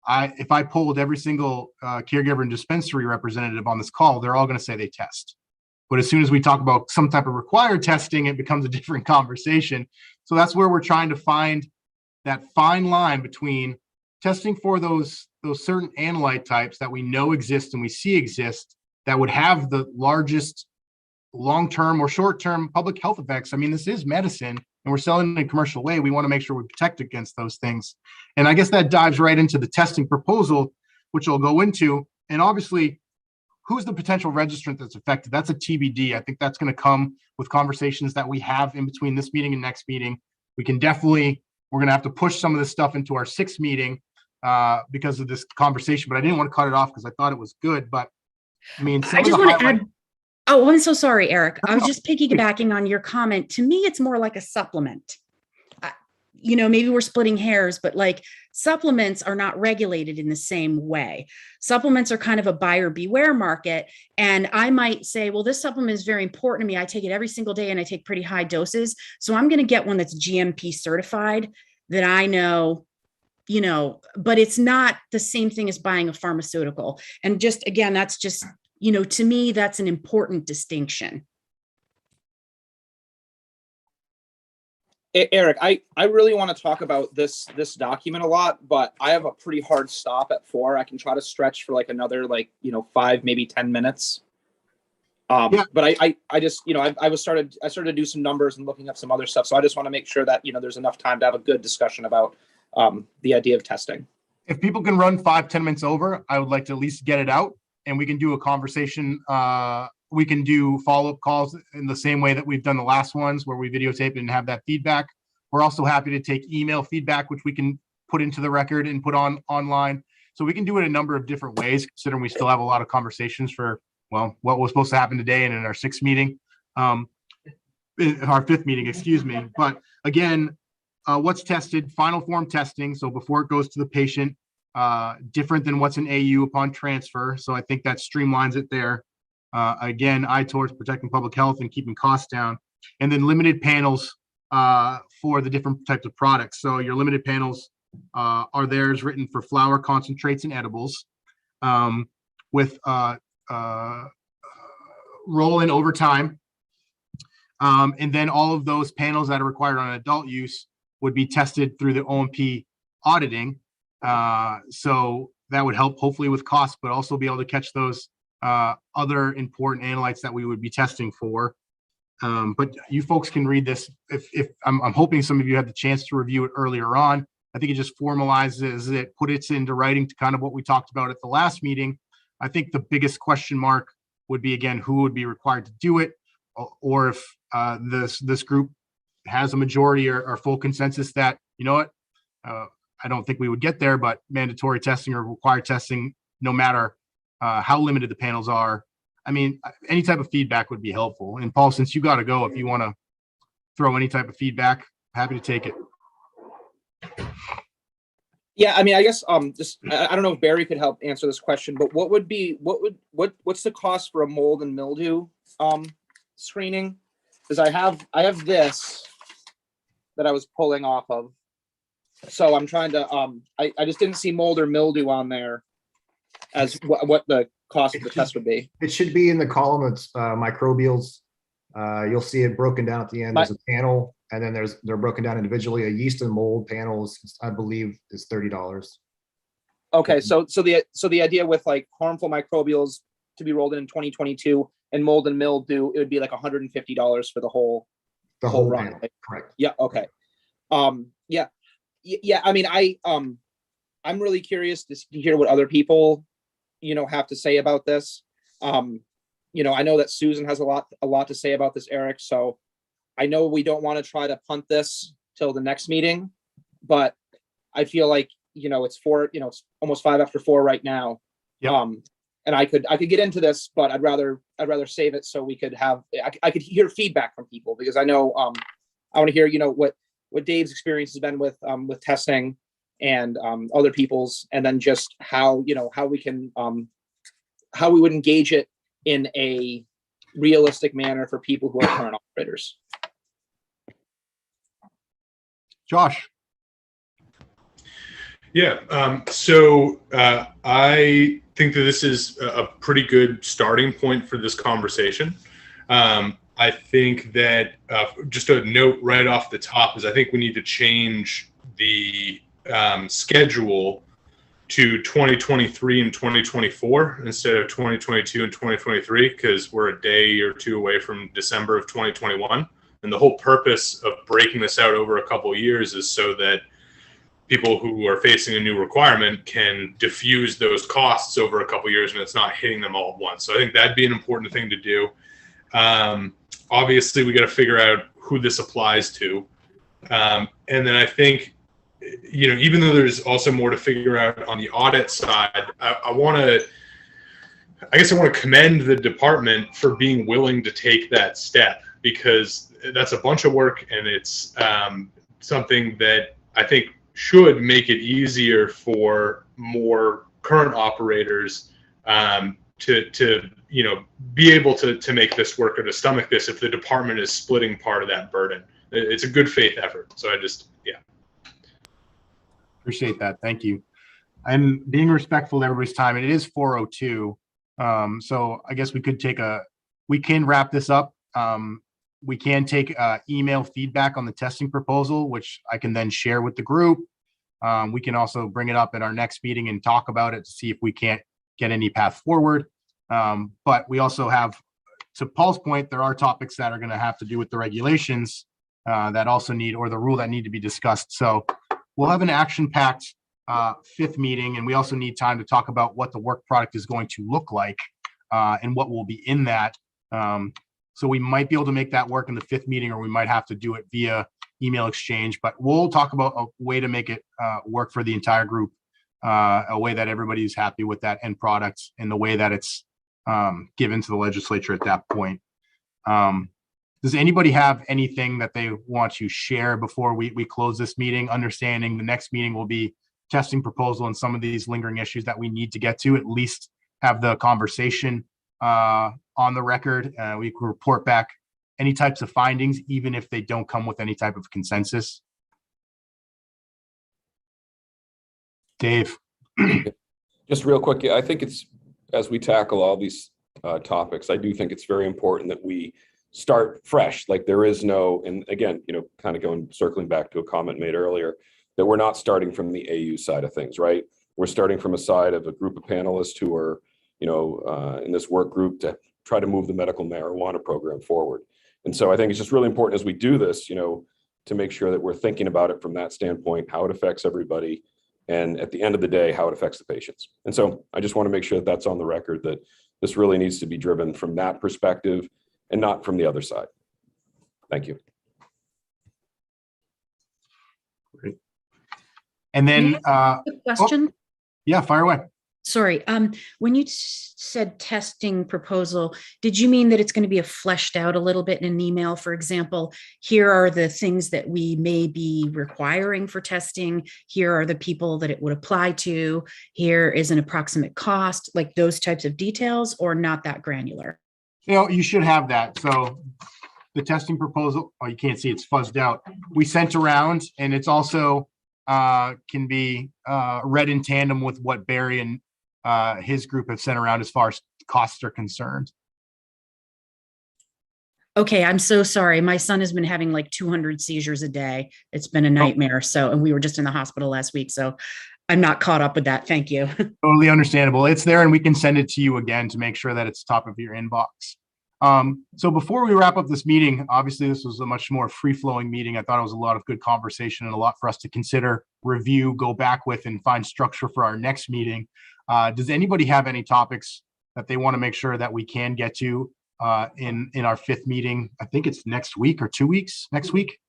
If I polled every single caregiver and dispensary representative on this call, they're all going to say they test. But as soon as we talk about some type of required testing, it becomes a different conversation. So that's where we're trying to find that fine line between testing for those certain analyte types that we know exist and we see exist that would have the largest long-term or short-term public health effects. I mean, this is medicine and we're selling in a commercial way. We want to make sure we protect against those things. And I guess that dives right into the testing proposal, which I'll go into. And obviously, who's the potential registrant that's affected? That's a TBD. I think that's going to come with conversations that we have in between this meeting and next meeting. We're going to have to push some of this stuff into our 6th meeting because of this conversation, but I didn't want to cut it off because I thought it was good. But I mean, I just want to add, oh, I'm so sorry, Eric. I was just piggybacking on your comment. To me, it's more like a supplement. You know, maybe we're splitting hairs, but like supplements are not regulated in the same way. Supplements are kind of a buyer beware market. And I might say, well, this supplement is very important to me. I take it every single day and I take pretty high doses. So I'm going to get one that's GMP certified that I know, you know, but it's not the same thing as buying a pharmaceutical. And just, again, that's just, you know, to me, that's an important distinction. Eric, I really want to talk about this document a lot, but I have a pretty hard stop at 4. I can try to stretch for like another 5, maybe 10 minutes. Yeah. But I just, you know, I started to do some numbers and looking up some other stuff. So I just want to make sure that, you know, there's enough time to have a good discussion about the idea of testing. If people can run 5-10 minutes over, I would like to at least get it out and we can do a conversation. We can do follow-up calls in the same way that we've done the last ones where we videotape it and have that feedback. We're also happy to take email feedback, which we can put into the record and put online. So we can do it a number of different ways, considering we still have a lot of conversations for, well, what was supposed to happen today and in our 6th meeting, our 5th meeting, excuse me. But again, what's tested, final form testing. So before it goes to the patient, different than what's an AU upon transfer. So I think that streamlines it there. Again, eye towards protecting public health and keeping costs down, and then limited panels for the different types of products. So your limited panels are theirs written for flour, concentrates, and edibles, with roll in over time. And then all of those panels that are required on adult use would be tested through the OMP auditing. So that would help hopefully with costs, but also be able to catch those other important analytes that we would be testing for. But you folks can read this. If I'm hoping some of you had the chance to review it earlier on. I think it just formalizes it, put it into writing to kind of what we talked about at the last meeting. I think the biggest question mark would be, again, who would be required to do it, or if this group has a majority or full consensus that, you know what, I don't think we would get there, but mandatory testing or required testing, no matter how limited the panels are. I mean, any type of feedback would be helpful. And Paul, since you got to go, if you want to throw any type of feedback, happy to take it. Yeah, I mean, I guess just I don't know if Barry could help answer this question, but what's the cost for a mold and mildew screening? Because I have this that I was pulling off of. So I'm trying to I just didn't see mold or mildew on there as what the cost of the test would be. It should be in the column of microbials. You'll see it broken down at the end. There's a panel, and then they're broken down individually. A yeast and mold panels, I believe, is $30. Okay, so the idea with like harmful microbials to be rolled in 2022 and mold and mildew, it would be like $150 for the whole run. panel. Correct. Yeah. Okay. Yeah. I mean, I'm really curious to hear what other people, have to say about this. I know that Susan has a lot to say about this, Eric. So I know we don't want to try to punt this till the next meeting, but I feel like, it's it's almost 5:04 right now. Yeah. And I could get into this, but I'd rather save it so we could have, I could hear feedback from people, because I know, I want to hear, what Dave's experience has been with testing and other people's, and then just how we can, how we would engage it in a realistic manner for people who are current operators. Josh. Yeah, so I think that this is a pretty good starting point for this conversation. I think that just a note right off the top is I think we need to change the schedule to 2023 and 2024 instead of 2022 and 2023, because we're a day or two away from December of 2021. And the whole purpose of breaking this out over a couple of years is so that people who are facing a new requirement can diffuse those costs over a couple of years and it's not hitting them all at once. So I think that'd be an important thing to do. Obviously, we got to figure out who this applies to. And then I think, even though there's also more to figure out on the audit side, I want to commend the department for being willing to take that step, because that's a bunch of work, and it's something that I think should make it easier for more current operators to be able to make this work or to stomach this if the department is splitting part of that burden. It's a good faith effort. So Appreciate that. Thank you. And being respectful of everybody's time. It is 4:02. So I guess we can wrap this up. We can take email feedback on the testing proposal, which I can then share with the group. We can also bring it up at our next meeting and talk about it to see if we can't get any path forward. But we also have, to Paul's point, there are topics that are going to have to do with the regulations that also need, or the rule that need to be discussed. So we'll have an action-packed fifth meeting, and we also need time to talk about what the work product is going to look like and what will be in that. So we might be able to make that work in the fifth meeting, or we might have to do it via email exchange, but we'll talk about a way to make it work for the entire group, a way that everybody's happy with that end product and the way that it's given to the legislature at that point. Does anybody have anything that they want to share before we close this meeting, understanding the next meeting will be testing proposal and some of these lingering issues that we need to get to, at least have the conversation on the record. We can report back any types of findings, even if they don't come with any type of consensus. Dave. Just real quick, I think it's, as we tackle all these topics, I do think it's very important that we start fresh. Like there is no, and again, kind of circling back to a comment made earlier, that we're not starting from the AU side of things, right? We're starting from a side of a group of panelists who are, in this work group to try to move the medical marijuana program forward. And so I think it's just really important as we do this, to make sure that we're thinking about it from that standpoint, how it affects everybody, and at the end of the day, how it affects the patients. And so I just want to make sure that that's on the record, that this really needs to be driven from that perspective and not from the other side. Thank you. Great. And then question. Oh, yeah, fire away. Sorry. When you said testing proposal, did you mean that it's going to be fleshed out a little bit in an email? For example, here are the things that we may be requiring for testing. Here are the people that it would apply to. Here is an approximate cost, like those types of details, or not that granular? You should have that. So the testing proposal, you can't see, it's fuzzed out. We sent around, and it's also can be read in tandem with what Barry and his group have sent around as far as costs are concerned. Okay, I'm so sorry. My son has been having like 200 seizures a day. It's been a nightmare. So, and we were just in the hospital last week. So I'm not caught up with that. Thank you. Totally understandable. It's there and we can send it to you again to make sure that it's top of your inbox. So before we wrap up this meeting, obviously this was a much more free-flowing meeting. I thought it was a lot of good conversation and a lot for us to consider, review, go back with, and find structure for our next meeting. Does anybody have any topics that they want to make sure that we can get to in our 5th meeting? I think it's next week or 2 weeks. Next week,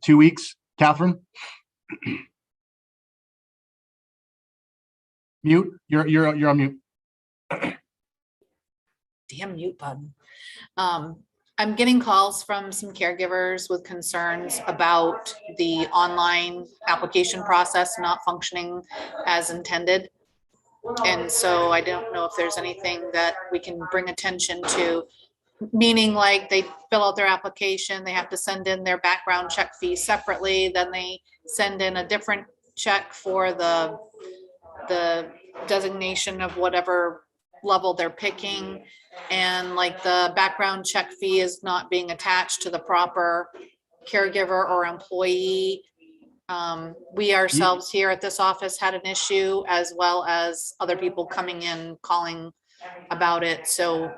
2 weeks. Catherine, mute. You're on mute. Damn mute button. I'm getting calls from some caregivers with concerns about the online application process not functioning as intended. And so I don't know if there's anything that we can bring attention to, meaning like they fill out their application, they have to send in their background check fee separately, then they send in a different check for the designation of whatever level they're picking, and like the background check fee is not being attached to the proper caregiver or employee. We ourselves here at this office had an issue, as well as other people coming in calling about it. So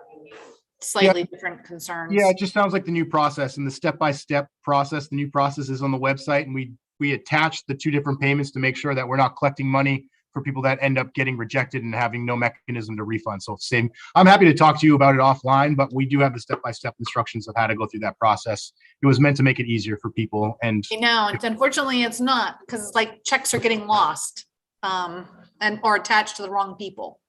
slightly different concerns. Yeah, it just sounds like the new process and the step-by-step process. The new process is on the website, and we attach the 2 different payments to make sure that we're not collecting money for people that end up getting rejected and having no mechanism to refund. So same, I'm happy to talk to you about it offline, but we do have the step-by-step instructions of how to go through that process. It was meant to make it easier for people. And Unfortunately it's not, because like checks are getting lost or attached to the wrong people.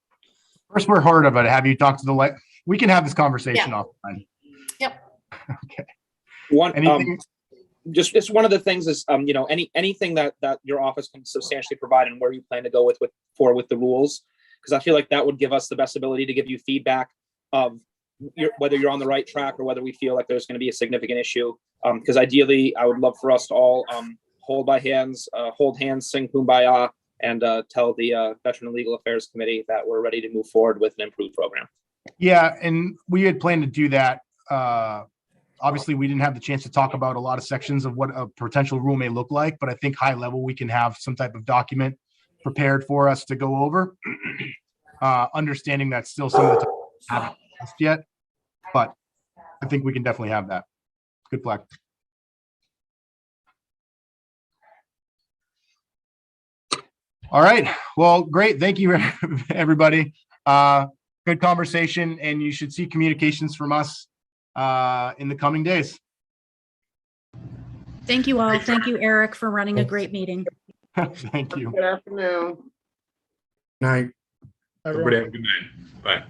First we're heard of it. Have you talked to the we can have this conversation offline. Yep. Okay. Anything? Just one of the things is, anything that your office can substantially provide, and where you plan to go with the rules, because I feel like that would give us the best ability to give you feedback of whether you're on the right track or whether we feel like there's going to be a significant issue. Because ideally, I would love for us to all hold hands, sing Kumbaya, and tell the Veteran and Legal Affairs Committee that we're ready to move forward with an improved program. Yeah, and we had planned to do that. Obviously, we didn't have the chance to talk about a lot of sections of what a potential rule may look like, but I think high level, we can have some type of document prepared for us to go over. Understanding that still some of the topics haven't passed yet, but I think we can definitely have that. Good flag. All right. Well, great. Thank you, everybody. Good conversation, and you should see communications from us in the coming days. Thank you all. Thank you, Eric, for running a great meeting. Thank you. Good afternoon. Night. Everybody have a good night. Bye.